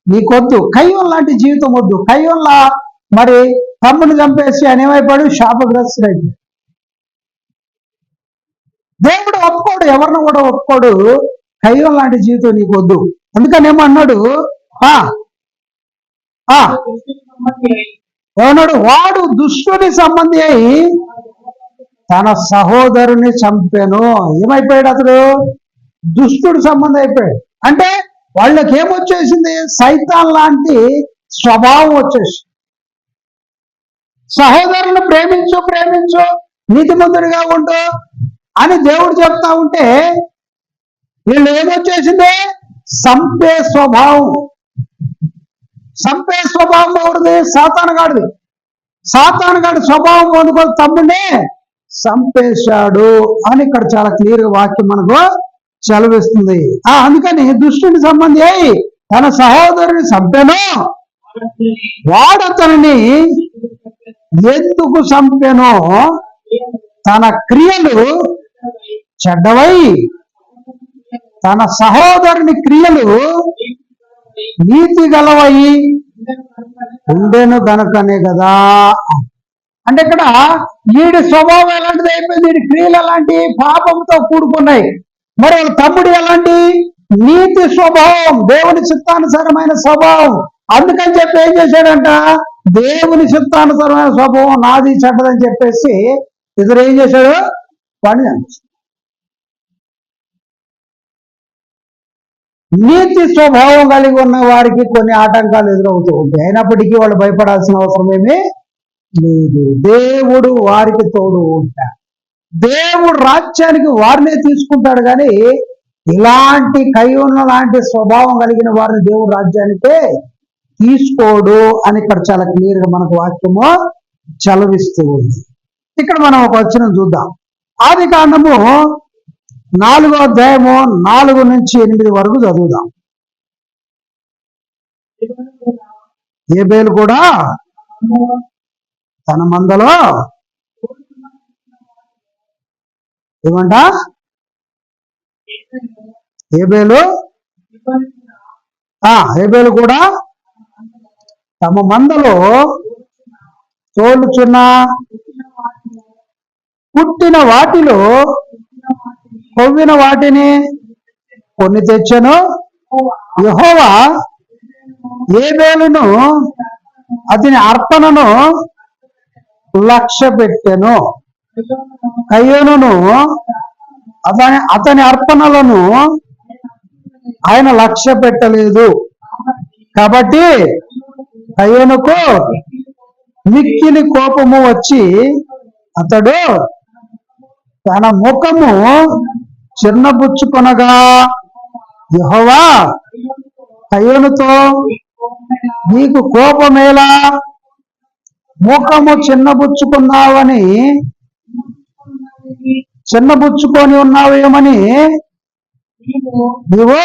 నీకొద్దు. కయ్యోను లాంటి జీవితం వద్దు. కయ్యోన్లా మరి తమ్ముడిని చంపేసి ఆయన ఏమైపోయాడు? శాపగ్రస్తుడైపోయాడు. దేవుడు ఒప్పుకోడు, ఎవరిని కూడా ఒప్పుకోడు. కయ్యోను లాంటి జీవితం నీకొద్దు. అందుకని ఏమన్నాడు? ఏమన్నాడు? వాడు దుష్టుని సంబంధి అయి తన సహోదరుని చంపెను. ఏమైపోయాడు అతడు? దుష్టుడు సంబంధం అయిపోయాడు. అంటే వాళ్ళకి ఏమొచ్చేసింది? సైతాన్ లాంటి స్వభావం వచ్చేసి, సహోదరుని ప్రేమించు ప్రేమించు నీతిమంతుడిగా ఉండు అని దేవుడు చెప్తా ఉంటే వీళ్ళు ఏమొచ్చేసింది? సంపే స్వభావం. సంపే స్వభావం ఎవరిది? సాతానుగాడిది. సాతానుగాడి స్వభావం పొందుకొని తమ్ముడే సంపేశాడు అని ఇక్కడ చాలా క్లియర్ గా వాక్యం మనకు సెలవిస్తుంది. అందుకని దుష్టుని సంబంధి అయి తన సహోదరుని చంపెను. వాడు అతనిని ఎందుకు చంపెనో తన క్రియలు చెడ్డవై తన సహోదరుని క్రియలు నీతి గలవై ఉండెను గనుకనే కదా. అంటే ఇక్కడ వీడి స్వభావం ఎలాంటిది అయిపోయింది? వీడి క్రియలు ఎలాంటి? పాపంతో కూడుకున్నాయి. మరి వాళ్ళ తమ్ముడు ఎలాంటి? నీతి స్వభావం, దేవుని చిత్తానుసారమైన స్వభావం. అందుకని చెప్పి ఏం చేశాడంట? దేవుని చిత్తానుసారమైన స్వభావం నాది చెడ్డదని చెప్పేసి ఇతరు ఏం చేశాడు? వాడిని చంపేశాడు. నీతి స్వభావం కలిగి ఉన్న వారికి కొన్ని ఆటంకాలు ఎదురవుతూ ఉంటాయి. అయినప్పటికీ వాళ్ళు భయపడాల్సిన అవసరం ఏమీ లేదు. దేవుడు వారికి తోడు ఉంటాడు. దేవుడు రాజ్యానికి వారినే తీసుకుంటాడు. కానీ ఇలాంటి కయ్యోను లాంటి స్వభావం కలిగిన వారిని దేవుడు రాజ్యానికే తీసుకోడు అని ఇక్కడ చాలా క్లియర్ గా మనకు వాక్యము చలవిస్తూ ఉంది. ఇక్కడ మనం ఒక వచనం చూద్దాం. ఆదికాండము 4వ అధ్యాయము 4 నుంచి 8 వరకు చదువుదాం. ఏబేలు కూడా తన మందలో ఏమంట? ఏబేలు కూడా తమ మందలో తోలుచున్న పుట్టిన వాటిలో కొవ్విన వాటిని కొన్ని తెచ్చెను. యెహోవా ఏబేలును అతని అర్పణను లక్ష్య పెట్టెను. కయ్యోనును అతని అర్పణలను ఆయన లక్ష్య పెట్టలేదు. కాబట్టి కయ్యూనుకు మిక్కిలి కోపము వచ్చి అతడు తన ముఖము చిన్నబుచ్చుకొనగా యెహోవా కయ్యూనుతో నీకు కోపమేలా, ముఖము చిన్నబుచ్చుకున్నావని చిన్నబుచ్చుకొని ఉన్నావేమని నీవు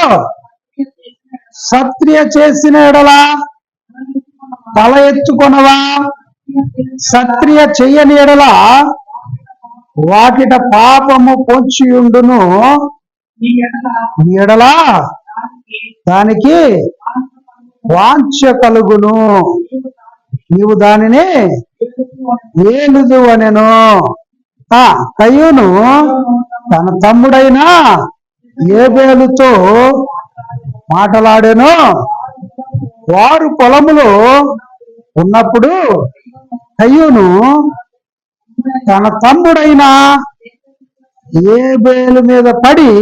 సత్క్రియ చేసిన ఎడలా తల ఎత్తుకొనవా, సత్క్రియ చెయ్యని ఎడలా వాకిట పాపము పొంచియుండును, నీ ఎడల దానికి వాంఛ కలుగును, నీవు దానిని ఏలుదు అనెను. కయ్యూను తన తమ్ముడైన ఏబేలుతో మాటలాడెను. వారు పొలములో ఉన్నప్పుడు కయ్యూను తన తమ్ముడైన ఏబేలు మీద పడి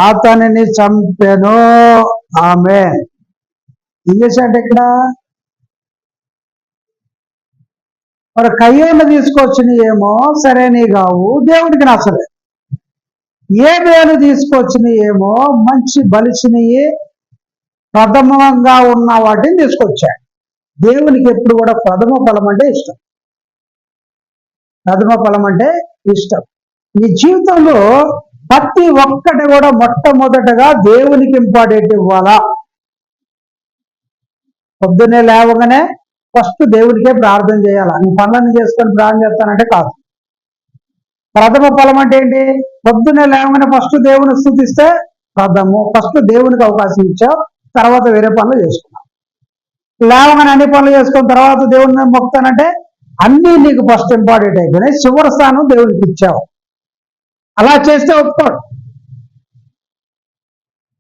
అతనిని చంపెను. ఆమె ఏం చేశాడు ఇక్కడ? మరి కయ్యూను తీసుకొచ్చిన ఏమో సరేని కావు, దేవుడికి నచ్చలే. ఏబేలు తీసుకొచ్చిన ఏమో మంచి బలిసినవి ప్రథమంగా ఉన్న వాటిని తీసుకొచ్చాడు. దేవునికి ఎప్పుడు కూడా ప్రథమ ఫలం అంటే ఇష్టం. ప్రథమ ఫలం అంటే ఇష్టం. ఈ జీవితంలో ప్రతి ఒక్కటి కూడా మొట్టమొదటగా దేవునికి ఇంపార్టెంట్ ఇవ్వాలా. పొద్దున్నే లేవగానే ఫస్ట్ దేవుడికే ప్రార్థన చేయాలా. నీ పనులన్నీ చేసుకొని ప్రార్థన చేస్తానంటే కాదు. ప్రథమ ఫలం అంటే ఏంటి? పొద్దున్నే లేవగానే ఫస్ట్ దేవుని స్తుతిస్తే ప్రథము. ఫస్ట్ దేవునికి అవకాశం ఇచ్చావు, తర్వాత వేరే పనులు చేసుకున్నావు. లేవగానే అన్ని పనులు చేసుకున్న తర్వాత దేవుని మొక్కుతానంటే అన్నీ నీకు ఫస్ట్ ఇంపార్టెంట్ అయిపోయినాయి, చివరి స్థానం దేవునికి ఇచ్చావు. అలా చేస్తే ఒప్పుకోడు.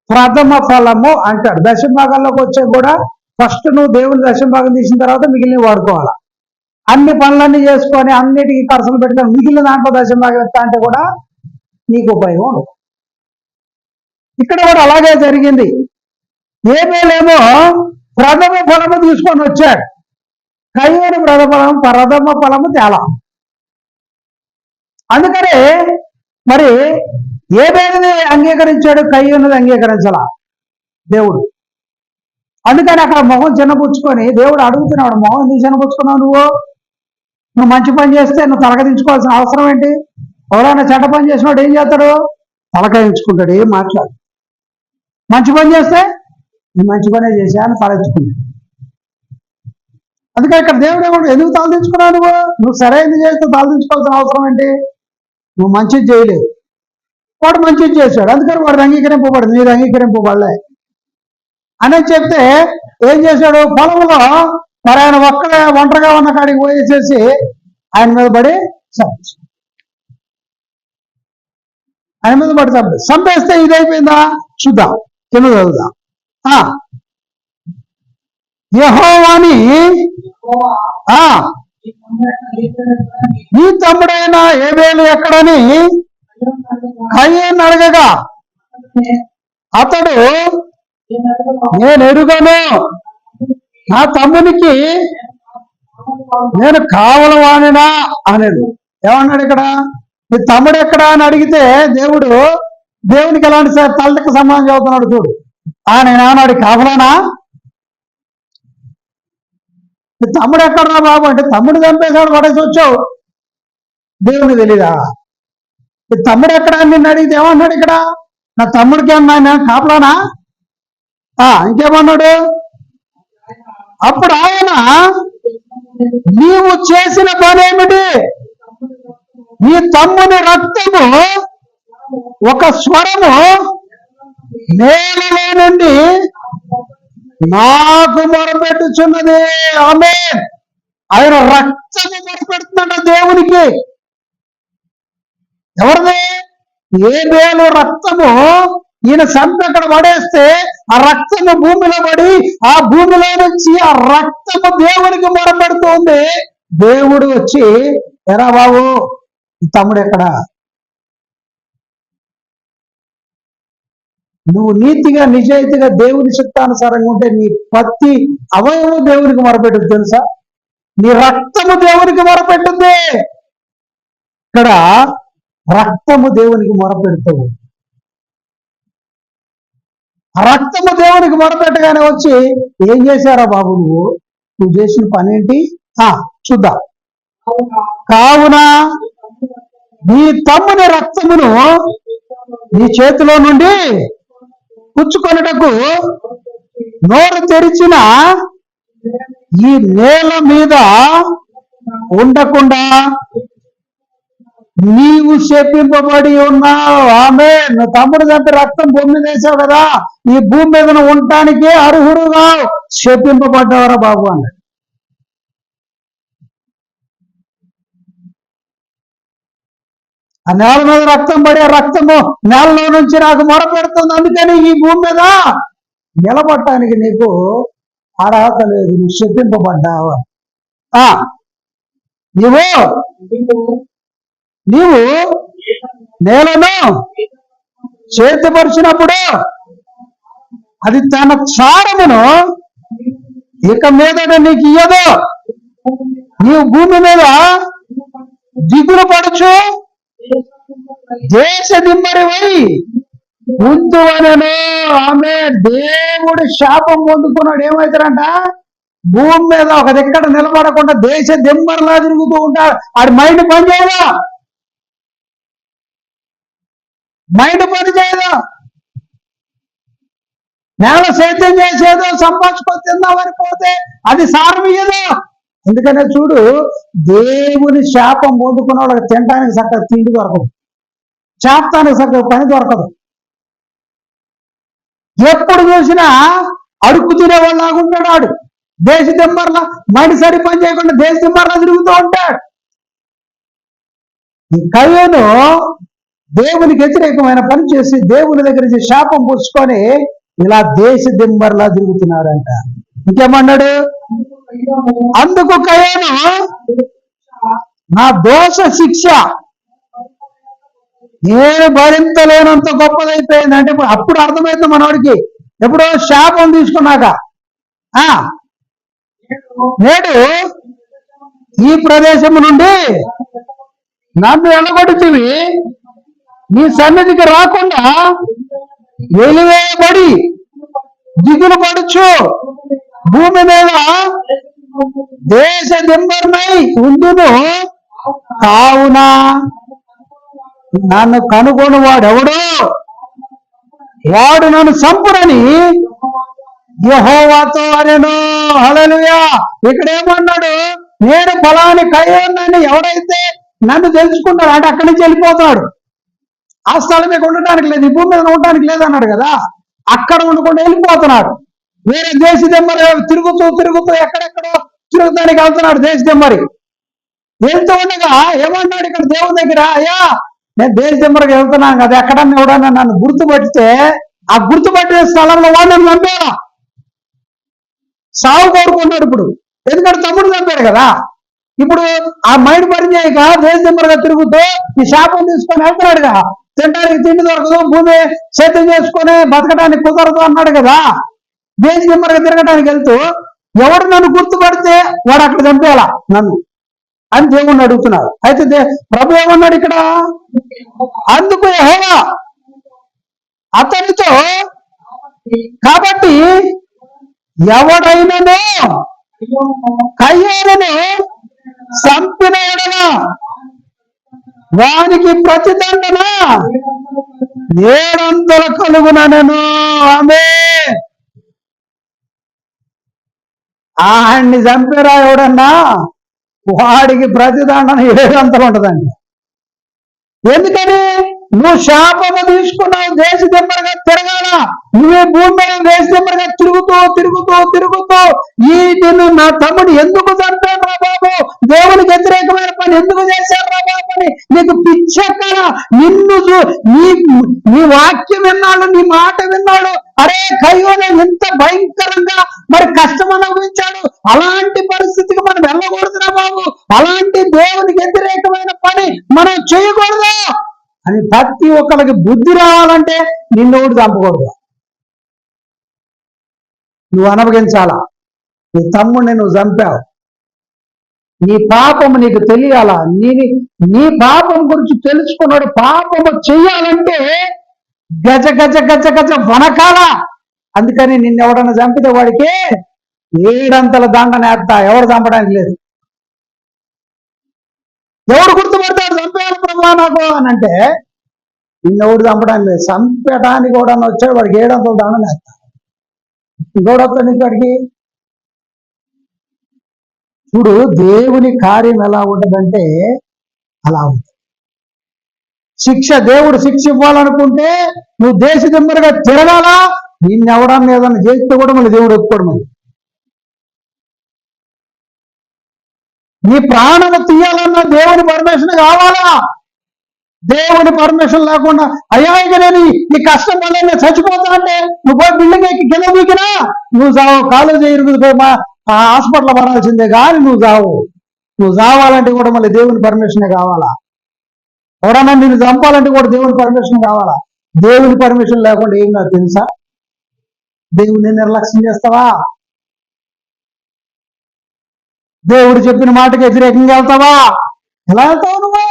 ప్రథమ ఫలము అంటాడు. దశభాగాల్లోకి వచ్చే కూడా ఫస్ట్ నువ్వు దేవుని దశభాగం తీసిన తర్వాత మిగిలిన వాడుకోవాలి. అన్ని పనులన్నీ చేసుకొని అన్నిటికీ ఖర్చులు పెట్టుకొని మిగిలిన దాంట్లో దశభాగం ఇస్తా అంటే కూడా నీకు ఉపయోగం ఉండదు. ఇక్కడ కూడా అలాగే జరిగింది. ఏబేలేమో ప్రథమ ఫలము తీసుకొని వచ్చాడు, కయ్యూను ప్రథమ ఫలము తేలా. అందుకని మరి ఏబేలుని అంగీకరించాడు, కయ్యూనుని అంగీకరించాల దేవుడు. అందుకని అక్కడ మొహం చిన్నపుచ్చుకొని దేవుడు అడుగుతున్నాడు, మొహం ఎందుకు చిన్నపుచ్చుకున్నావు? నువ్వు మంచి పని చేస్తే నువ్వు తలకదించుకోవాల్సిన అవసరం ఏంటి? ఎవరైనా చెడ్డ పని చేసినోడు ఏం చేస్తాడు? తలకదించుకుంటాడు, ఏం మాట్లాడు. మంచి పని చేస్తే నేను మంచి పనే చేశా అని తలెత్తుకుంటాడు. అందుకని ఇక్కడ దేవుడు ఏమో ఎందుకు తలదించుకున్నావు? నువ్వు సరైనది చేస్తే తలదించుకోవాల్సిన అవసరం ఏంటి? నువ్వు మంచిది చేయలేదు, వాడు మంచిది చేశాడు, అందుకని వాడు అంగీకరింపబడదు, మీరు అంగీకరింపబడలే అని చెప్తే ఏం చేశాడు? పొలంలో మరి ఆయన ఒంటరిగా ఉన్న కాడికి పోయేసేసి ఆయన మీద పడి చంపేస్తే ఇదైపోయిందా? చూద్దాం, కింద చదువుదాం. యెహోవాని నీ తమ్ముడైన ఏబేలు ఎక్కడని కయ్యూను అడగగా అతడు నేను ఎరుగను, నా తమ్మునికి నేను కావలవానినా అనేది. ఏమన్నాడు ఇక్కడ? నీ తమ్ముడు ఎక్కడా అని అడిగితే దేవునికి ఎలాంటి తలకి సమానం చదువుతున్నాడు చూడు. నేనేమన్నాడు? కావలానా? నీ తమ్ముడు ఎక్కడరా బాబు అంటే తమ్ముడు చంపేశాడు, పడేసి వచ్చావు, దేవునికి తెలీదా? నీ తమ్ముడు ఎక్కడా అని నిన్ను అడిగితే ఏమన్నాడు ఇక్కడ? నా తమ్ముడికి ఏమన్నా కాపలానా? ఇంకేమన్నాడు? అప్పుడు ఆయన నీవు చేసిన పని ఏమిటి? నీ తమ్ముని రక్తము ఒక స్వరము నేలలో నుండి నాకు మొరపెట్టుచున్నది. ఆమేన్. ఆయన రక్తము మొరపెడుతున్నాడు దేవునికి. ఎవరిది? ఏబేలు రక్తము ఈయన చంపి అక్కడ పడేస్తే ఆ రక్తము భూమిలో పడి ఆ భూమిలో నుంచి ఆ రక్తము దేవునికి మొరపెడుతుంది. దేవుడు వచ్చి ఎరా బాబు తమ్ముడు ఎక్కడా? నువ్వు నీతిగా నిజాయితీగా దేవుని చిత్తానుసారంగా ఉంటే నీ ప్రతి అవయవం దేవునికి మొరపెట్టుద్ది తెలుసా? నీ రక్తము దేవునికి మొరపెట్టుద్ది. ఇక్కడ రక్తము దేవునికి మొరపెడుతావు. రక్తము దేవునికి మొరపెట్టగానే వచ్చి ఏం చేశారా బాబు నువ్వు చేసిన పని ఏంటి చూద్దాం. కావున నీ తమ్ముని రక్తమును నీ చేతిలో నుండి పుచ్చుకొనుటకు నోరు తెరిచిన ఈ నేల మీద ఉండకుండా నీవు శపింపబడి ఉన్నావు. ఆమె నువ్వు తమ్ముడు చంపి రక్తం భూమి మీద వేసావు కదా, ఈ భూమి మీద నువ్వు ఉండటానికి అర్హుడుగా శపింపబడ్డావరా బాబు అన్నాడు. ఆ నేల మీద రక్తం పడి ఆ రక్తము నేలలో నుంచి నాకు మొరపెడుతుంది, అందుకని ఈ భూమి మీద నిలబడటానికి నీకు అర్హత లేదు, నువ్వు శపింపబడ్డావు. నీవు నేలను చేతిపరిచినప్పుడు అది తన చారమును ఇక మీదట నీకు ఇయ్యదు. నీవు భూమి మీద దిగులు పడుచు దేశ దిమ్మరివై ఉందు అనను. ఆమె దేవుడు శాపం పొందుకున్నాడు. ఏమవుతారంట, భూమి మీద ఒక దగ్గర నిలబడకుండా దేశ దిమ్మరిలా తిరుగుతూ ఉంటాడు. ఆడి మైండ్ పని చేయదా, మైండ్ పని చేయదు. నేల సేద్యం చేసేదో సంపాదించుకొని తిందామని పోతే అది సారమయ్యేదో. ఎందుకనే చూడు, దేవుని శాపం పొందుకున్న వాళ్ళకి తినడానికి చక్కగా తిండి దొరకదు, చేస్తానికి చక్కగా పని దొరకదు. ఎప్పుడు చూసినా అడుక్కు తినేవాళ్ళు లాగుంటాడు. ఆడు దేశ దిమ్మర్లా మైండ్ సరి పని చేయకుండా దేశ దిమ్మర్లా తిరుగుతూ ఉంటాడు. ఈ కయ్యను దేవునికి వ్యతిరేకమైన పని చేసి దేవుని దగ్గర నుంచి శాపం పుచ్చుకొని ఇలా దేశ దిమ్మర్లా తిరుగుతున్నాడంట. ఇంకేమన్నాడు, అందుకు కయ్యను నా దోష శిక్ష నేను భరించలేనంత గొప్పదైపోయింది. అంటే అప్పుడు అర్థమైంది మనవాడికి, ఎప్పుడో శాపం తీసుకున్నాక. నేడు ఈ ప్రదేశం నుండి నన్ను వెళ్ళగొడుచువి నీ సన్నిధికి రాకుండా వెలివేయబడి దిగులు పడుచు భూమి మీద దేశ దిమ్మర్నై ఉందును. కావున నన్ను కనుగొని వాడెవడు, వాడు నన్ను చంపునని యెహోవాతో అనెను. హల్లెలూయా. ఇక్కడ ఏమన్నాడు, నేను ఫలాని కయ్యోన్నాన్ని ఎవడైతే నన్ను తెలుసుకుంటాడు అంటే అక్కడి నుంచి వెళ్ళిపోతాడు. ఆ స్థలం మీద ఉండటానికి లేదు, ఈ భూమి మీద ఉండటానికి లేదన్నాడు కదా, అక్కడ ఉండకుండా వెళ్ళిపోతున్నాడు. వేరే దేశ దెమ్మరి తిరుగుతూ తిరుగుతూ ఎక్కడెక్కడో తిరుగుతానికి వెళ్తున్నాడు దేశ దెమ్మరి. వెళ్తూ ఉండగా ఏమన్నాడు ఇక్కడ దేవుని దగ్గర, అయ్యా నేను దేశ దెమ్మరికి వెళ్తున్నాను కదా, ఎక్కడన్నా ఎవడన్నా నన్ను గుర్తుపడితే ఆ గుర్తుపట్టిన స్థలంలో వాడు నన్ను చంపేలా సాగు కోరుకున్నాడు. ఇప్పుడు ఎందుకంటే తమ్ముడు చంపాడు కదా, ఇప్పుడు ఆ మైండ్ పని చేయక దేశ దెమ్మరిగా తిరుగుతూ ఈ శాపం తీసుకొని వెళ్తున్నాడుగా, తినడానికి తిండి దొరకదు, భూమి సేద్యం చేసుకొని బతకడానికి కుదరదు అన్నాడు కదా. దేశ దెమ్మరిగా తిరగడానికి వెళ్తూ ఎవడు నన్ను గుర్తుపడితే వాడు అక్కడ చంపేలా నన్ను అని దేవుణ్ణి అడుగుతున్నాడు. అయితే ప్రభు ఏమన్నాడు ఇక్కడ, అందుకు యెహోవా అతనితో కాబట్టి ఎవడైనను కయ్యోనును చంపిన ఎడల వానికి ప్రతిదండన 700 కలుగునను. ఆమె ఆయన్ని చంపిరా ఎవడన్నా వాడికి ప్రతిదండన 700 ఉంటదండి. ఎందుకని, నువ్వు శాపము తీసుకున్నావు, దేశ దెమ్మరిగా తిరగాల, నువ్వే భూమి మీద దేశ దెమ్మరిగా తిరుగుతూ తిరుగుతూ తిరుగుతూ ఈ నిన్ను నా తమ్ముడు ఎందుకు చంపాడు రా బాబు, దేవునికి వ్యతిరేకమైన పని ఎందుకు చేశాడు రా బాబు అని నీకు పిచ్చెక్కడ. నిన్ను నీ వాక్యం విన్నాడు, నీ మాట విన్నాడు, అరే కయ్యోనే ఎంత భయంకరంగా మరి కష్టం అనుభవించాడు, అలాంటి పరిస్థితికి మనం వెళ్ళకూడదురా బాబు, అలాంటి దేవునికి వ్యతిరేకమైన పని మనం చేయకూడదు అని ప్రతి ఒక్కరికి బుద్ధి రావాలంటే నిన్ను ఒకటి చంపకూడదు. నువ్వు అనుభవించాలా. నీ తమ్ముడిని నువ్వు చంపావు, నీ పాపము నీకు తెలియాలా. నీ పాపం గురించి తెలుసుకున్నాడు. పాపము చెయ్యాలంటే గజ గజ గజ గజ వనకాల. అందుకని నిన్నెవడన్నా చంపితే వాడికి 7 అంతల దండనేస్తా. ఎవరు చంపడానికి లేదు. ఎవడు గుర్తుపడతాడు చంపేయాలి ప్రభా నాకు అని అంటే నిన్నెవడు చంపడానికి లేదు. చంపడానికి కూడా వచ్చాడు, వాడికి 7 అంతల దండనేస్తా. ఇంకోడొస్తాడు ఇక్కడికి. చూడు, దేవుని కార్యం ఎలా ఉంటుందంటే అలా ఉంటుంది. దేవుడు శిక్ష ఇవ్వాలనుకుంటే నువ్వు దేశ దిమ్మరుగా తిరగాలా. నిన్నెవడన్నా ఏదన్నా చేస్తే కూడా మళ్ళీ దేవుడు ఒప్పుకోడు. మళ్ళీ నీ ప్రాణము తీయాలన్నా దేవుని పర్మిషన్ కావాలా. దేవుని పర్మిషన్ లేకుండా అయ్యా ఇక నేను ఈ కష్టం వల్ల నేను చచ్చిపోతా అంటే నువ్వు పోయి బిల్డింగ్ ఎక్కి కింద దూకినా నువ్వు చావు. కాలేజీ ఇరుగుతుంది హాస్పిటల్ పడాల్సిందే కానీ నువ్వు చావాలంటే కూడా మళ్ళీ దేవుని పర్మిషనే కావాలా. ఎవడన్నా నిన్ను చంపాలంటే కూడా దేవుని పర్మిషన్ కావాలా. దేవుని పర్మిషన్ లేకుండా ఏం కాదు తెలుసా. దేవుని నిర్లక్ష్యం చేస్తావా? దేవుడు చెప్పిన మాటకి వ్యతిరేకంగా వెళ్తావా? ఎలా వెళ్తావు నువ్వు?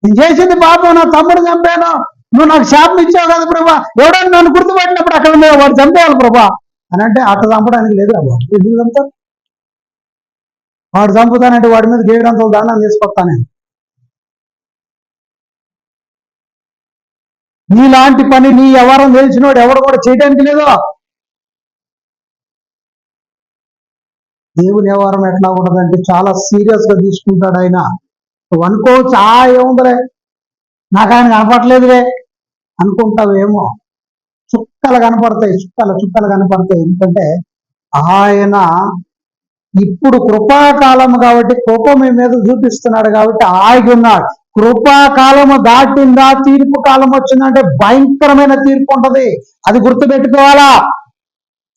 నేను చేసింది పాపం, నా తమ్ముడు చంపాను, నువ్వు నాకు శాపం ఇచ్చావు కదా ప్రభా, ఎవడన్నా నన్ను గుర్తుపట్టినప్పుడు అక్కడ వాడు చంపేయాలి ప్రభా అని అంటే అట్లా చంపడానికి లేదు. ఎందుకు చంపుతావు? వాడు చంపుతానంటే వాడి మీద 7 అంతల దండం తీసుకొస్తాను నేను. నీలాంటి పని నీ ఎవరం తెలిసినోడు ఎవరు కూడా చేయడానికి లేదు. దేవుని వ్యవహారం ఎట్లా ఉండదంటే చాలా సీరియస్ గా తీసుకుంటాడు ఆయన. నువ్వు అనుకోవచ్చు ఏముందలే నాకు ఆయన కనపడలేదులే అనుకుంటావేమో. చుక్కలు కనపడతాయి, చుక్కలు కనపడతాయి. ఎందుకంటే ఆయన ఇప్పుడు కృపాకాలము కాబట్టి కృప మీ మీద చూపిస్తున్నాడు కాబట్టి ఆగి ఉన్నాడు. కృపాకాలము దాటిందా తీర్పు కాలం వచ్చిందంటే భయంకరమైన తీర్పు ఉంటది. అది గుర్తుపెట్టుకోవాలా.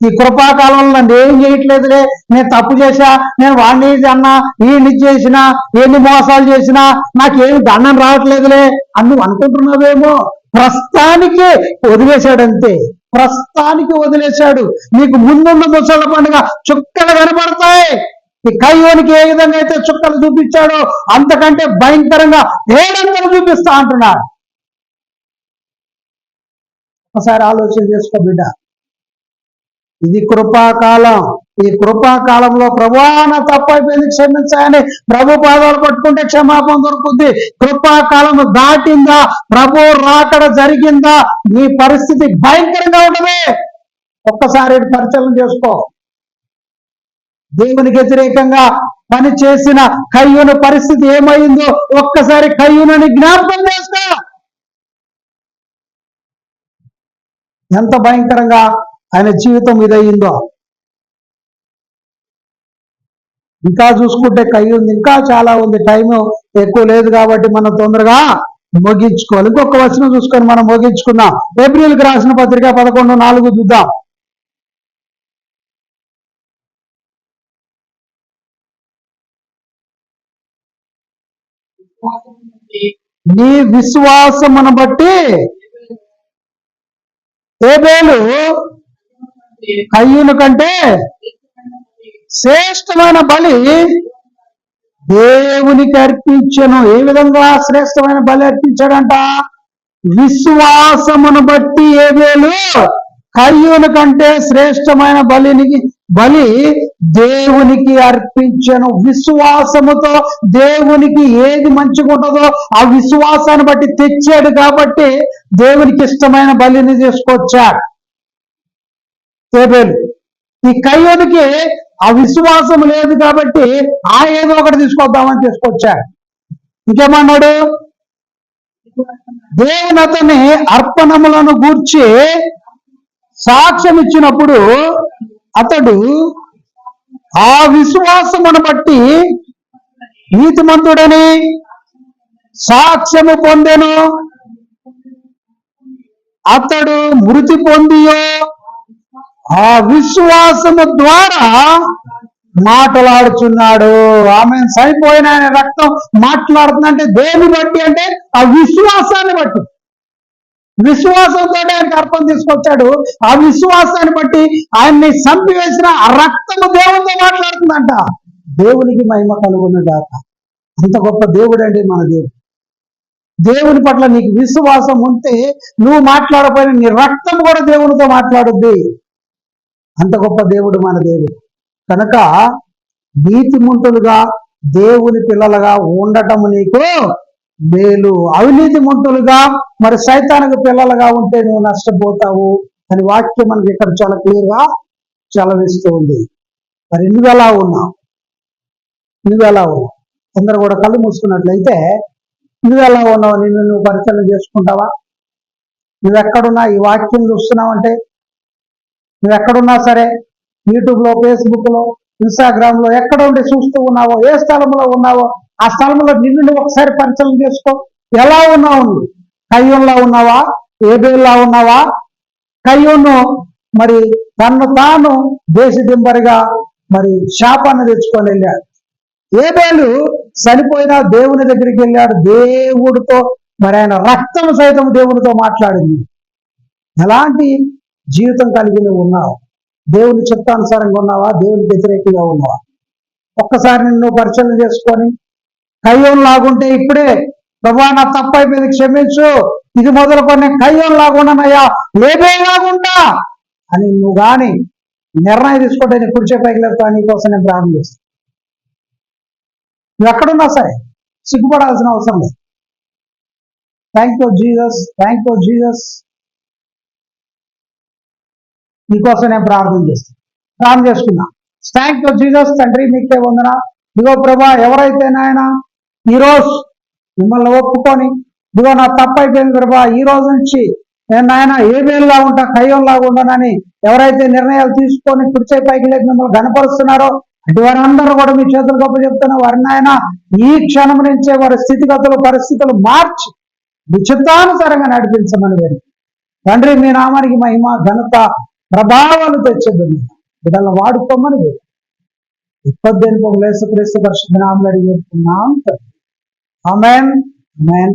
ఈ కృపాకాలంలో నన్ను ఏం చేయట్లేదులే, నేను తప్పు చేశా, నేను వాడిని అన్నా ఈయన్ని చేసినా ఎన్ని మోసాలు చేసినా నాకేమి దండం రావట్లేదులే అని నువ్వు అనుకుంటున్నావేమో. ప్రస్తుతానికి వదిలేశాడంతే. ప్రస్తుతానికి వదిలేశాడు. నీకు ముందున్న ముసళ్ళ పండుగ చుక్కలు కనపడతాయి. ఈ కయ్యోనికి ఏ విధంగా అయితే చుక్కలు చూపించాడో అంతకంటే భయంకరంగా 7 అంతలు చూపిస్తా అంటున్నాడు. ఒకసారి ఆలోచన చేసుకో బిడ్డ. ఇది కృపాకాలం. ఈ కృపాకాలంలో ప్రభువా నా తప్పైపోయింది క్షమించాయని ప్రభు పాదాలు పట్టుకుంటే క్షమాపణ దొరుకుతుంది. కృపాకాలం దాటిందా, ప్రభు రాకడ జరిగిందా, నీ పరిస్థితి భయంకరంగా ఉంటుంది. ఒక్కసారి పరిచయం చేసుకో. దేవునికి వ్యతిరేకంగా పని చేసిన కయ్యూను పరిస్థితి ఏమైందో ఒక్కసారి కయ్యూనని జ్ఞాపకం చేసుకో. ఎంత భయంకరంగా ఆయన జీవితం ఇదయిందో. ఇంకా చూసుకుంటే కయ్యూంది, ఇంకా చాలా ఉంది. టైం ఎక్కువ లేదు కాబట్టి మనం తొందరగా ముగించుకోవాలి. ఇంకొక వచనం చూసుకొని మనం ముగించుకుందాం. ఏప్రిల్కి రాసిన పత్రిక 11:4 చూద్దాం. నీ విశ్వాసమును బట్టి ఏబేలు కయ్యూను కంటే శ్రేష్టమైన బలి దేవునికి అర్పించను. ఏ విధంగా శ్రేష్టమైన బలి అర్పించాడంట? విశ్వాసమును బట్టి ఏబేలు కయ్యూను కంటే శ్రేష్టమైన బలి దేవునికి అర్పించను. విశ్వాసముతో దేవునికి ఏది మంచిగా ఉంటుందో ఆ విశ్వాసాన్ని బట్టి తెచ్చాడు కాబట్టి దేవునికి ఇష్టమైన బలిని తీసుకొచ్చాడు ఏబేలు. ఈ కయ్యూనికి ఆ విశ్వాసం లేదు కాబట్టి ఏదో ఒకటి తీసుకొద్దామని తీసుకొచ్చాడు. ఇంకేమన్నాడు? దేవుని అతని అర్పణములను గూర్చి సాక్ష్యం ఇచ్చినప్పుడు అతడు ఆ విశ్వాసమును బట్టి నీతిమంతుడని సాక్ష్యము పొందెను. అతడు మృతి పొందియో ఆ విశ్వాసము ద్వారా మాట్లాడుచున్నాడు. ఆమె చనిపోయిన ఆయన రక్తం మాట్లాడుతుందంటే దేని బట్టి అంటే ఆ విశ్వాసాన్ని బట్టి. విశ్వాసంతో ఆయనకి అర్పణ తీసుకొచ్చాడు. ఆ విశ్వాసాన్ని బట్టి ఆయన్ని చంపివేసిన ఆ రక్తము దేవునితో మాట్లాడుతుందంట. దేవునికి మహిమ కలుగునుగాక. అంత గొప్ప దేవుడు అండి మన దేవుడు. దేవుని పట్ల నీకు విశ్వాసం ఉంటే నువ్వు మాట్లాడపోయిన నీ రక్తం కూడా దేవునితో మాట్లాడుద్ది. అంత గొప్ప దేవుడు మన దేవుడు. కనుక నీతిమంతులుగా దేవుని పిల్లలుగా ఉండటం నీకు మేలు. అవినీతిమంతులుగా మరి సైతానికి పిల్లలుగా ఉంటే నువ్వు నష్టపోతావు అని వాక్యం మనకి ఇక్కడ చాలా క్లియర్ గా చలవిస్తూ ఉంది. మరి నువ్వెలా ఉన్నావు? అందరూ కూడా కళ్ళు మూసుకున్నట్లయితే నువ్వెలా ఉన్నావు? నువ్వు పరిశీలన చేసుకుంటావా? నువ్వెక్కడున్నా ఈ వాక్యం చూస్తున్నావంటే, నువ్వెక్కడున్నా సరే, యూట్యూబ్లో, ఫేస్బుక్లో, ఇన్స్టాగ్రామ్లో ఎక్కడ ఉండి చూస్తూ ఉన్నావో, ఏ స్థలంలో ఉన్నావో ఆ స్థలంలో నిన్ను ఒకసారి పరిశీలన చేసుకో. ఎలా ఉన్నావు? నువ్వు కయ్యూన్లా ఉన్నావా? ఏబేల్లా ఉన్నావా? కయ్యూను మరి తను తాను దేశదింబరిగా మరి శాపాన్ని తెచ్చుకొని వెళ్ళాడు. ఏబేలు చనిపోయినా దేవుని దగ్గరికి వెళ్ళాడు. దేవుడితో మరి ఆయన రక్తం సైతం దేవునితో మాట్లాడింది. ఎలాంటి జీవితం కలిగి నువ్వు ఉన్నావు? దేవుని చిత్తానుసారంగా ఉన్నావా? దేవునికి వ్యతిరేకంగా ఉన్నావా? ఒక్కసారి నిన్ను పరిశీలన చేసుకొని కయ్యోన్ లాగుంటే ఇప్పుడే ప్రభా నా తప్పు అయిపోయింది క్షమించు, ఇది మొదలుకొని కయ్యోన్ లాగుండానయ్యా, ఏబేలాగుంటా అని నువ్వు కానీ నిర్ణయం తీసుకుంటే నీ కుర్చీ పైకి లేపుతా నీకోసం నేను ప్రారంభం చేస్తాను. నువ్వు ఎక్కడున్నా సరే సిగ్గుపడాల్సిన అవసరం లేదు. Thank you Jesus, thank you Jesus. నీకోసం నేను ప్రార్థన చేసుకున్నా. Thank you Jesus. తండ్రి మీకే వందన. ఇదిగో ప్రభా, ఎవరైతే నాయన ఈరోజు మిమ్మల్ని ఒప్పుకొని ఇదిగో నా తప్పు అయిపోయింది ప్రభా, ఈ రోజు నుంచి నేను నాయన ఏబేల్లా ఉంటా, కయ్యంలాగా ఉండనని ఎవరైతే నిర్ణయాలు తీసుకొని కుర్చీ పైకి లేక మిమ్మల్ని గనపరుస్తున్నారో అటు వారందరూ కూడా మీ చేతులు గొప్ప చెప్తున్నా. వారిని నాయన ఈ క్షణం నుంచే వారి స్థితిగతులు పరిస్థితులు మార్చి మీ చిత్తానుసారంగా నడిపించమని వేరు తండ్రి. మీ నామానికి మహిమ ఘనత ప్రభావాలు తెచ్చేద్దాం. బిడ్డలను వాడుకోమని వేరు. 18 యేసుక్రీస్తు పరిశుద్ధ నామములో అడిగి వేడుకున్నాం. ఆమేన్, ఆమేన్.